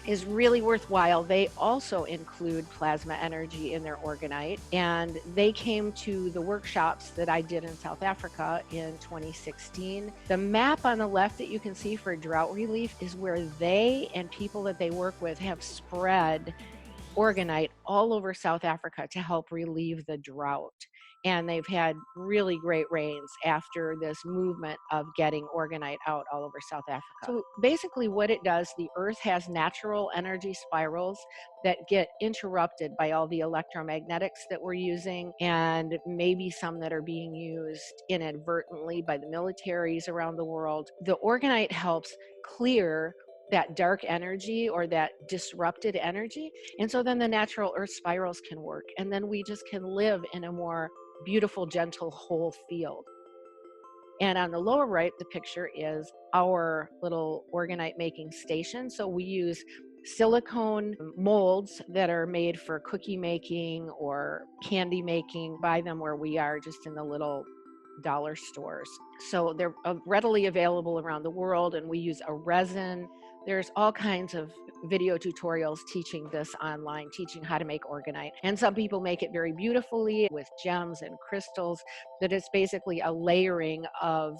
B: is really worthwhile. They also include plasma energy in their orgonite, and they came to the workshops that I did in South Africa in 2016. The map on the left that you can see for drought relief is where they and people that they work with have spread orgonite all over South Africa to help relieve the drought. And they've had really great rains after this movement of getting orgonite out all over South Africa. So basically what it does, the earth has natural energy spirals that get interrupted by all the electromagnetics that we're using, and maybe some that are being used inadvertently by the militaries around the world. The orgonite helps clear that dark energy or that disrupted energy. And so then the natural earth spirals can work. And then we just can live in a more beautiful, gentle, whole field. And on the lower right, the picture is our little orgonite making station. So we use silicone molds that are made for cookie making or candy making. Buy them where we are, just in the little dollar stores. So they're readily available around the world, and we use a resin. There's all kinds of video tutorials teaching this online, teaching how to make orgonite. And some people make it very beautifully with gems and crystals, that it's basically a layering of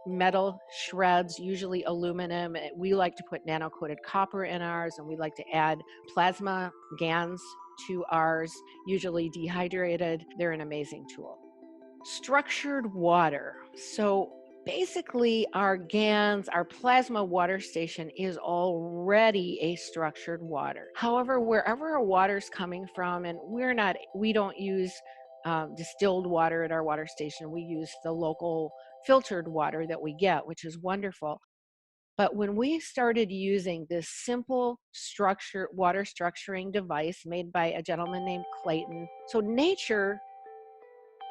B: metal shreds, usually aluminum. We like to put nano-coated copper in ours, and we like to add plasma GANs to ours, usually dehydrated. They're an amazing tool. Structured water. So basically our GANs, our plasma water station is already a structured water. However, wherever our water's coming from, and we don't use distilled water at our water station. We use the local filtered water that we get, which is wonderful. But when we started using this simple water structuring device made by a gentleman named Clayton, so nature,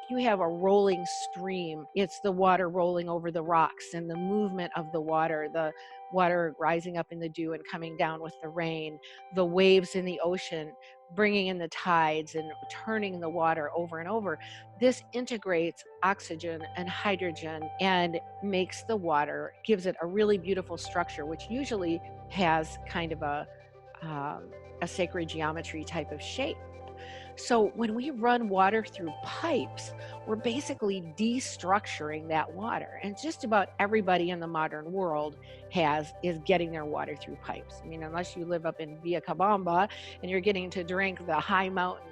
B: you have a rolling stream. It's the water rolling over the rocks and the movement of the water rising up in the dew and coming down with the rain, the waves in the ocean bringing in the tides and turning the water over and over. This integrates oxygen and hydrogen and makes the water, gives it a really beautiful structure, which usually has kind of a sacred geometry type of shape. So when we run water through pipes, we're basically destructuring that water. And just about everybody in the modern world is getting their water through pipes. I mean, unless you live up in Vilcabamba and you're getting to drink the high mountain,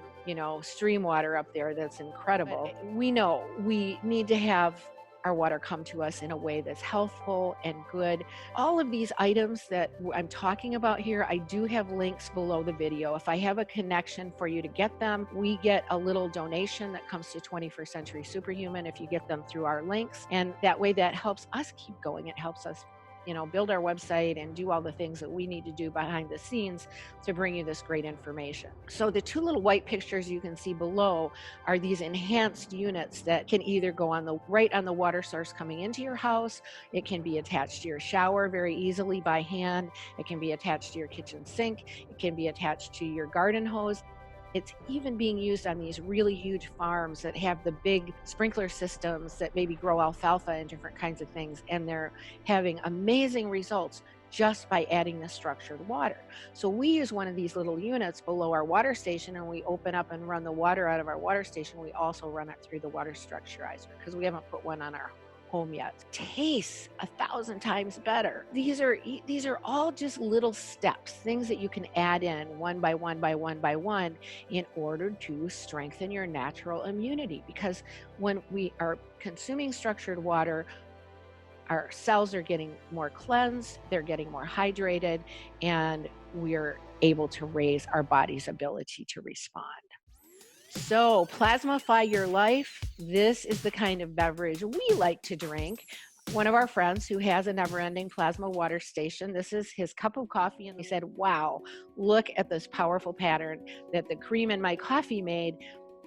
B: stream water up there, that's incredible. But we know we need to have our water come to us in a way that's healthful and good. All of these items that I'm talking about here, I do have links below the video. If I have a connection for you to get them, we get a little donation that comes to 21st Century Superhuman if you get them through our links. And that way that helps us keep going. It helps us build our website and do all the things that we need to do behind the scenes to bring you this great information. So the two little white pictures you can see below are these enhanced units that can either go right on the water source coming into your house. It can be attached to your shower very easily by hand. It can be attached to your kitchen sink. It can be attached to your garden hose. It's even being used on these really huge farms that have the big sprinkler systems that maybe grow alfalfa and different kinds of things. And they're having amazing results just by adding the structured water. So we use one of these little units below our water station, and we open up and run the water out of our water station. We also run it through the water structurizer because we haven't put one on our home yet. Tastes 1,000 times better. These are all just little steps, things that you can add in one by one by one by one in order to strengthen your natural immunity. Because when we are consuming structured water, our cells are getting more cleansed, they're getting more hydrated, and we're able to raise our body's ability to respond. So, plasmify your life. This is the kind of beverage we like to drink. One of our friends who has a never-ending plasma water station, this is his cup of coffee, and he said, wow, look at this powerful pattern that the cream in my coffee made,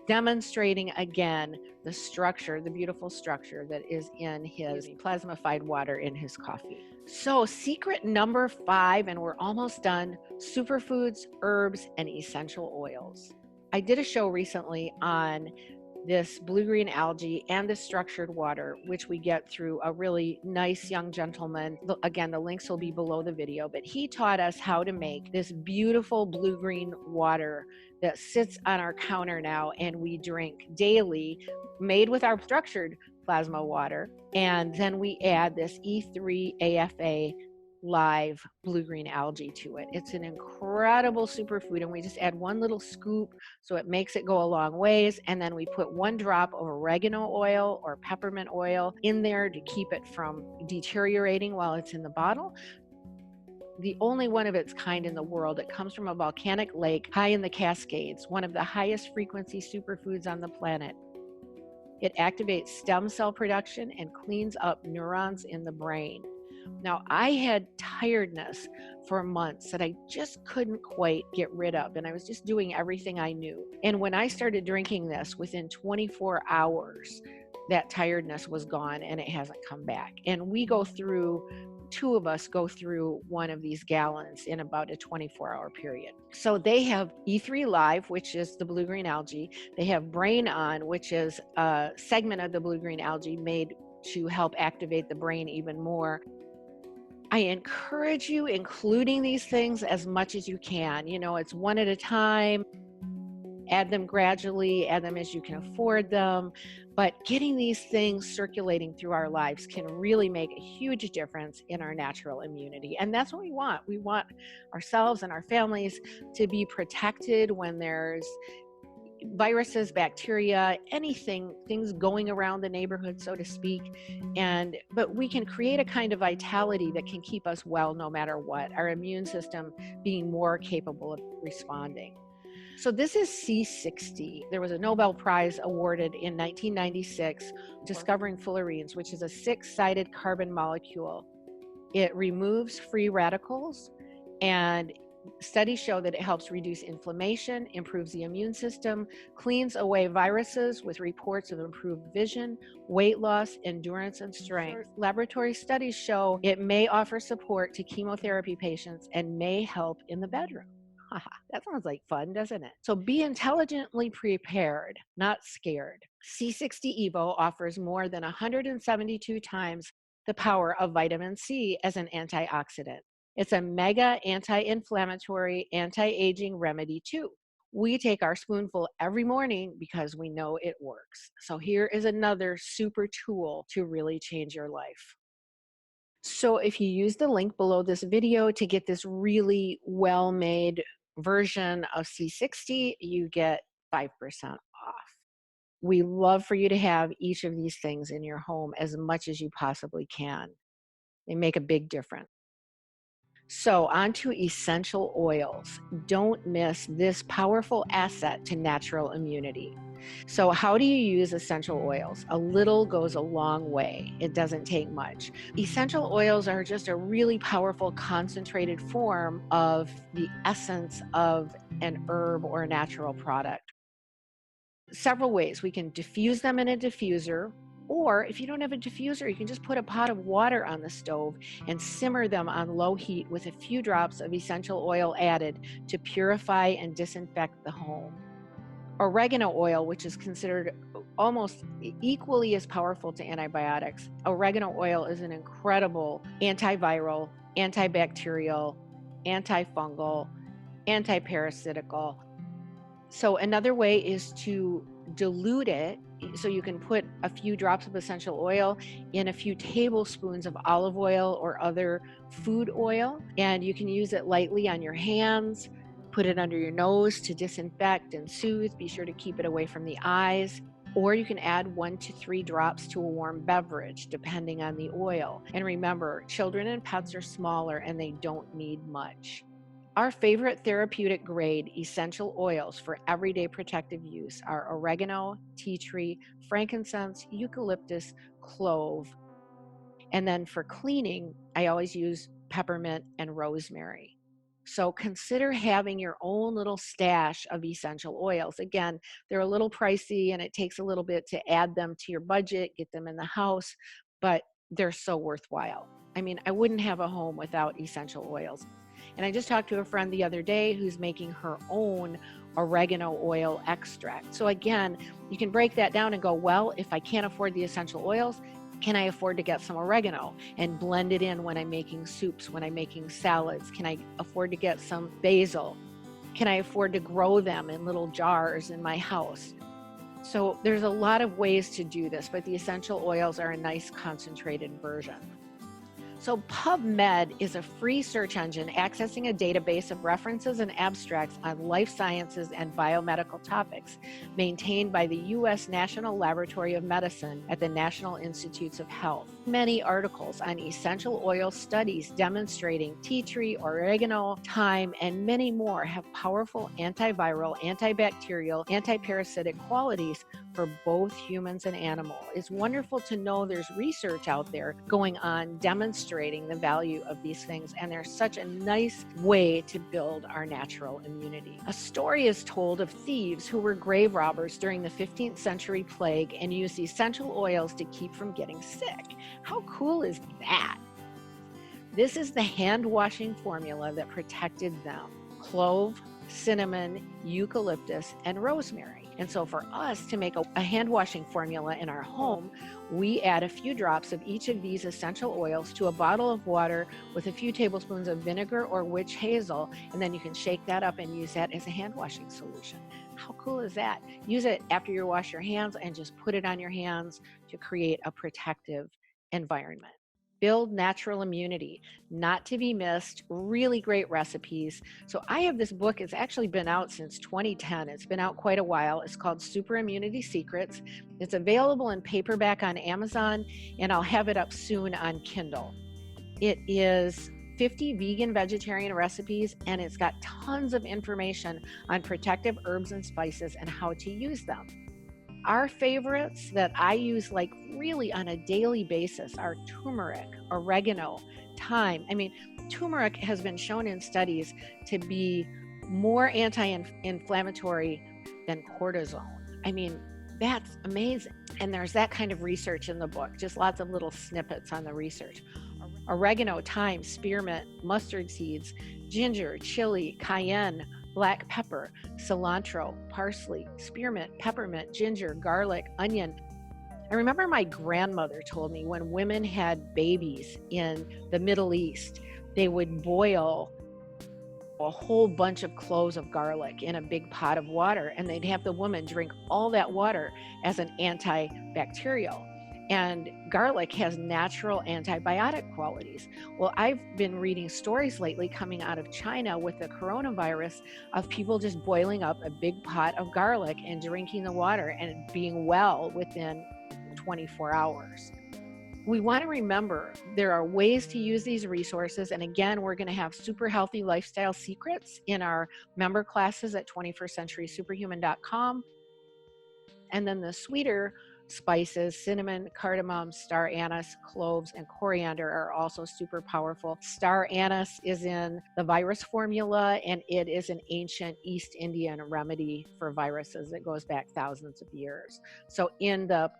B: demonstrating again the structure, the beautiful structure that is in his plasmified water in his coffee. So, secret number 5, and we're almost done: superfoods, herbs, and essential oils. I did a show recently on this blue-green algae and the structured water, which we get through a really nice young gentleman. Again, the links will be below the video, but he taught us how to make this beautiful blue-green water that sits on our counter now and we drink daily, made with our structured plasma water. And then we add this E3 AFA live blue-green algae to it. It's an incredible superfood, and we just add one little scoop so it makes it go a long ways, and then we put 1 drop of oregano oil or peppermint oil in there to keep it from deteriorating while it's in the bottle. The only one of its kind in the world. It comes from a volcanic lake high in the Cascades, one of the highest frequency superfoods on the planet. It activates stem cell production and cleans up neurons in the brain. Now, I had tiredness for months that I just couldn't quite get rid of, and I was just doing everything I knew. And when I started drinking this, within 24 hours, that tiredness was gone and it hasn't come back. And we go through, 2 of us go through one of these gallons in about a 24-hour period. So they have E3 Live, which is the blue-green algae. They have Brain On, which is a segment of the blue-green algae made to help activate the brain even more. I encourage you including these things as much as you can. You know, it's one at a time. Add them gradually, add them as you can afford them. But getting these things circulating through our lives can really make a huge difference in our natural immunity. And that's what we want. We want ourselves and our families to be protected when there's viruses, bacteria, anything, things going around the neighborhood, so to speak. But we can create a kind of vitality that can keep us well no matter what, our immune system being more capable of responding. So this is C60. There was a Nobel Prize awarded in 1996 discovering fullerenes, which is a 6-sided carbon molecule. It removes free radicals, and studies show that it helps reduce inflammation, improves the immune system, cleans away viruses with reports of improved vision, weight loss, endurance, and strength. Laboratory studies show it may offer support to chemotherapy patients and may help in the bedroom. That sounds like fun, doesn't it? So be intelligently prepared, not scared. C60 Evo offers more than 172 times the power of vitamin C as an antioxidant. It's a mega anti-inflammatory, anti-aging remedy too. We take our spoonful every morning because we know it works. So here is another super tool to really change your life. So if you use the link below this video to get this really well-made version of C60, you get 5% off. We love for you to have each of these things in your home as much as you possibly can. They make a big difference. So on to essential oils. Don't miss this powerful asset to natural immunity. So how do you use essential oils? A little goes a long way. It doesn't take much. Essential oils are just a really powerful concentrated form of the essence of an herb or a natural product. Several ways. We can diffuse them in a diffuser, or if you don't have a diffuser, you can just put a pot of water on the stove and simmer them on low heat with a few drops of essential oil added to purify and disinfect the home. Oregano oil, which is considered almost equally as powerful to antibiotics. Oregano oil is an incredible antiviral, antibacterial, antifungal, antiparasitical. So another way is to dilute it. So you can put a few drops of essential oil in a few tablespoons of olive oil or other food oil, and you can use it lightly on your hands, put it under your nose to disinfect and soothe. Be sure to keep it away from the eyes. Or you can add 1 to 3 drops to a warm beverage, depending on the oil. And remember, children and pets are smaller and they don't need much. Our favorite therapeutic grade essential oils for everyday protective use are oregano, tea tree, frankincense, eucalyptus, clove. And then for cleaning, I always use peppermint and rosemary. So consider having your own little stash of essential oils. Again, they're a little pricey and it takes a little bit to add them to your budget, get them in the house, but they're so worthwhile. I mean, I wouldn't have a home without essential oils. And I just talked to a friend the other day who's making her own oregano oil extract. So again, you can break that down and go, well, if I can't afford the essential oils, can I afford to get some oregano and blend it in when I'm making soups, when I'm making salads? Can I afford to get some basil? Can I afford to grow them in little jars in my house? So there's a lot of ways to do this, but the essential oils are a nice concentrated version. So PubMed is a free search engine accessing a database of references and abstracts on life sciences and biomedical topics maintained by the U.S. National Laboratory of Medicine at the National Institutes of Health. Many articles on essential oil studies demonstrating tea tree, oregano, thyme, and many more have powerful antiviral, antibacterial, antiparasitic qualities for both humans and animals. It's wonderful to know there's research out there going on demonstrating the value of these things, and they're such a nice way to build our natural immunity. A story is told of thieves who were grave robbers during the 15th century plague and used essential oils to keep from getting sick. How cool is that? This is the hand washing formula that protected them: clove, cinnamon, eucalyptus, and rosemary. And so for us to make a hand washing formula in our home, we add a few drops of each of these essential oils to a bottle of water with a few tablespoons of vinegar or witch hazel, and then you can shake that up and use that as a hand washing solution. How cool is that? Use it after you wash your hands and just put it on your hands to create a protective environment. Build natural immunity, not to be missed, really great recipes. So I have this book, it's actually been out since 2010. It's been out quite a while. It's called Super Immunity Secrets. It's available in paperback on Amazon, and I'll have it up soon on Kindle. It is 50 vegan vegetarian recipes, and it's got tons of information on protective herbs and spices and how to use them. Our favorites that I use like really on a daily basis are turmeric, oregano, thyme. I mean, turmeric has been shown in studies to be more anti-inflammatory than cortisone. I mean, that's amazing. And there's that kind of research in the book, just lots of little snippets on the research. Oregano, thyme, spearmint, mustard seeds, ginger, chili, cayenne, black pepper, cilantro, parsley, spearmint, peppermint, ginger, garlic, onion. I remember my grandmother told me when women had babies in the Middle East, they would boil a whole bunch of cloves of garlic in a big pot of water, and they'd have the woman drink all that water as an antibacterial. And garlic has natural antibiotic qualities. Well, I've been reading stories lately coming out of China with the coronavirus of people just boiling up a big pot of garlic and drinking the water and being well within 24 hours. We want to remember there are ways to use these resources. And again, we're going to have super healthy lifestyle secrets in our member classes at 21stcenturysuperhuman.com. And then the sweeter spices, cinnamon, cardamom, star anise, cloves, and coriander are also super powerful. Star anise is in the virus formula, and it is an ancient East Indian remedy for viruses that goes back thousands of years. So in the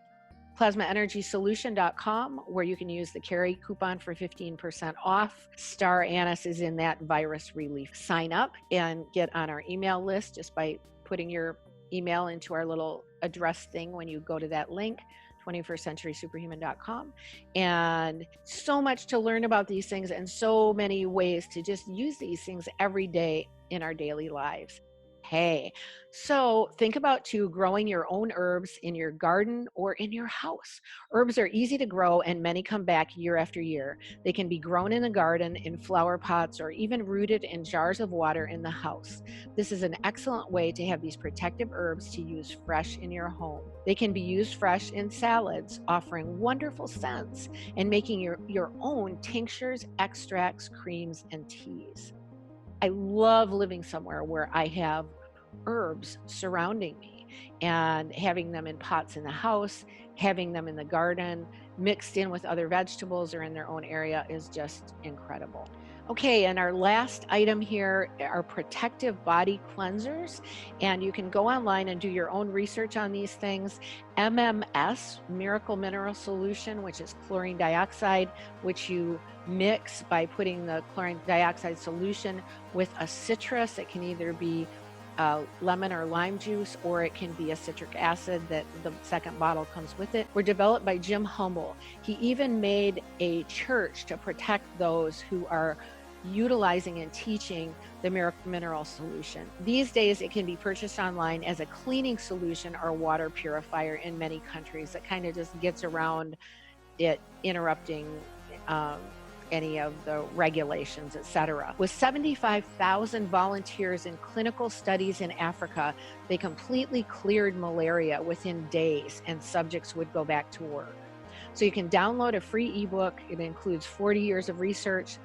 B: plasmaenergysolution.com, where you can use the carry coupon for 15% off, star anise is in that virus relief. Sign up and get on our email list just by putting your email into our little address thing when you go to that link, 21stcenturysuperhuman.com. And so much to learn about these things and so many ways to just use these things every day in our daily lives. Hey, so think about too growing your own herbs in your garden or in your house. Herbs are easy to grow and many come back year after year. They can be grown in the garden, in flower pots, or even rooted in jars of water in the house. This is an excellent way to have these protective herbs to use fresh in your home. They can be used fresh in salads, offering wonderful scents, and making your own tinctures, extracts, creams, and teas. I love living somewhere where I have herbs surrounding me and having them in pots in the house, having them in the garden, mixed in with other vegetables or in their own area is just incredible. Okay, and our last item here are protective body cleansers, and you can go online and do your own research on these things. MMS, Miracle Mineral Solution, which is chlorine dioxide, which you mix by putting the chlorine dioxide solution with a citrus. It can either be lemon or lime juice, or it can be a citric acid that the second bottle comes with it. Were developed by Jim Humble. He even made a church to protect those who are utilizing and teaching the Miracle Mineral Solution. These days, it can be purchased online as a cleaning solution or water purifier in many countries. It kind of just gets around it interrupting any of the regulations, etc. With 75,000 volunteers in clinical studies in Africa, they completely cleared malaria within days, and subjects would go back to work. So you can download a free ebook. It includes 40 years of research.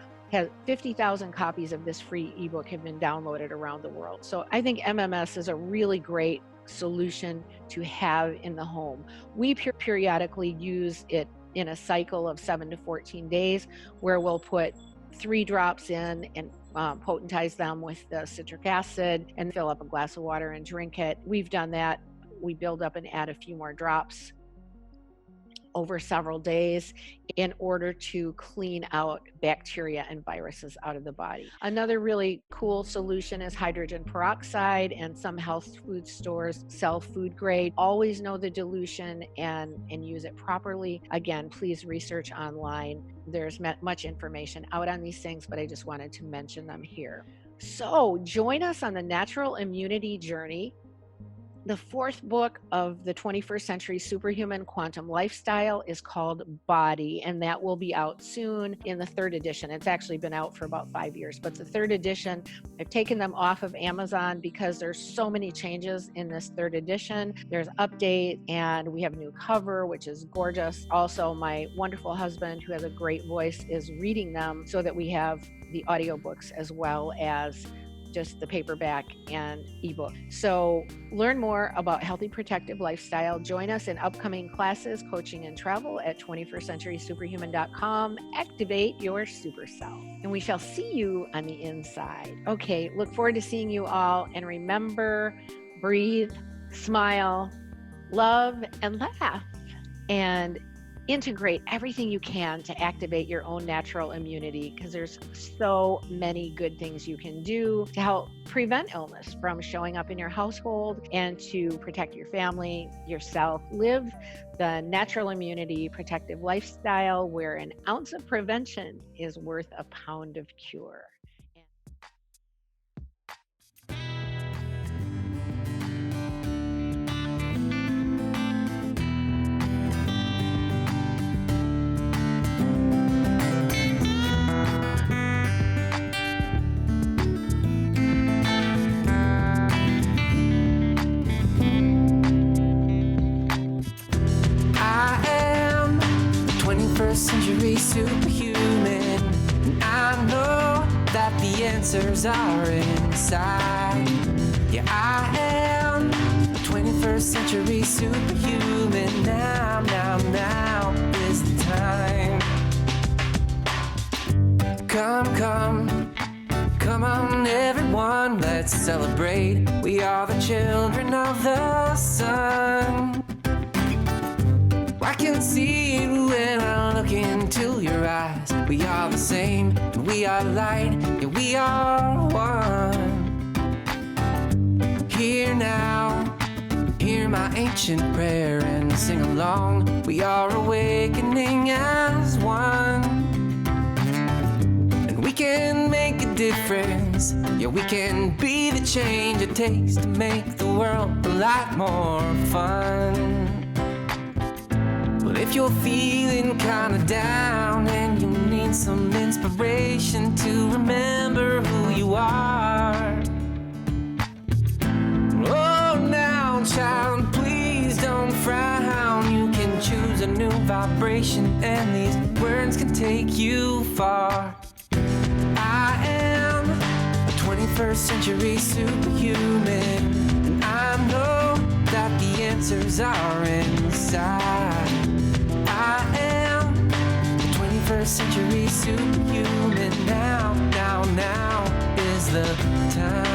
B: 50,000 copies of this free ebook have been downloaded around the world. So I think MMS is a really great solution to have in the home. We periodically use it in a cycle of 7 to 14 days, where we'll put 3 drops in and potentize them with the citric acid and fill up a glass of water and drink it. We've done that. We build up and add a few more drops over several days in order to clean out bacteria and viruses out of the body. Another really cool solution is hydrogen peroxide, and some health food stores sell food grade. Always know the dilution and use it properly. Again, please research online. There's much information out on these things, but I just wanted to mention them here. So join us on the natural immunity journey. The 4th book of the 21st Century Superhuman Quantum Lifestyle is called Body, and that will be out soon in the 3rd edition. It's actually been out for about 5 years, but the 3rd edition, I've taken them off of Amazon because there's so many changes in this 3rd edition. There's update, and we have a new cover, which is gorgeous. Also, my wonderful husband, who has a great voice, is reading them so that we have the audiobooks as well as just the paperback and ebook. So learn more about healthy protective lifestyle. Join us in upcoming classes, coaching, and travel at 21stcenturysuperhuman.com. Activate your super self, and we shall see you on the inside. Okay, look forward to seeing you all, and remember, breathe, smile, love, and laugh, and integrate everything you can to activate your own natural immunity, because there's so many good things you can do to help prevent illness from showing up in your household and to protect your family, yourself. Live the natural immunity protective lifestyle where an ounce of prevention is worth a pound of cure.
A: Century superhuman, and I know that the answers are inside. Yeah, I am a 21st century superhuman. Now is the time. Come on everyone, let's celebrate. We are the children of the sun. I can see you when I look into your eyes. We are the same, and we are light, and we are one. Here now, hear my ancient prayer and sing along. We are awakening as one, and we can make a difference. Yeah, we can be the change it takes to make the world a lot more fun. Well, if you're feeling kinda down and you need some inspiration to remember who you are, oh, now, child, please don't frown. You can choose a new vibration, and these words can take you far. I am a 21st century superhuman, and I know that the answers are inside. I am the 21st century superhuman. Now is the time.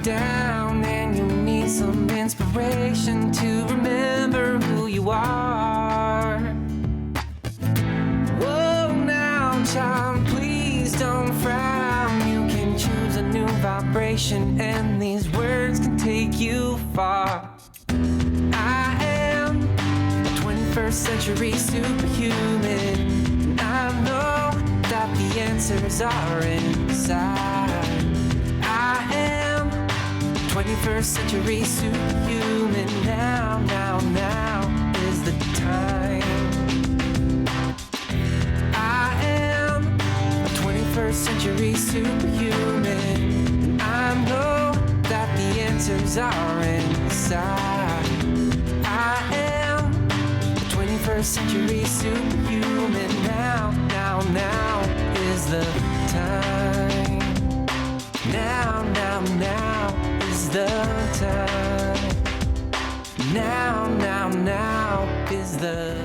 A: Down and you need some inspiration to remember who you are. Whoa, now, child, please don't frown. You can choose a new vibration, and these words can take you far. I am a 21st century superhuman, and I know that the answers are inside. I am 21st century superhuman. Now is the time. I am a 21st century superhuman. I know that the answers are inside. I am a 21st century superhuman. Now is the time. Now is the time. Now is the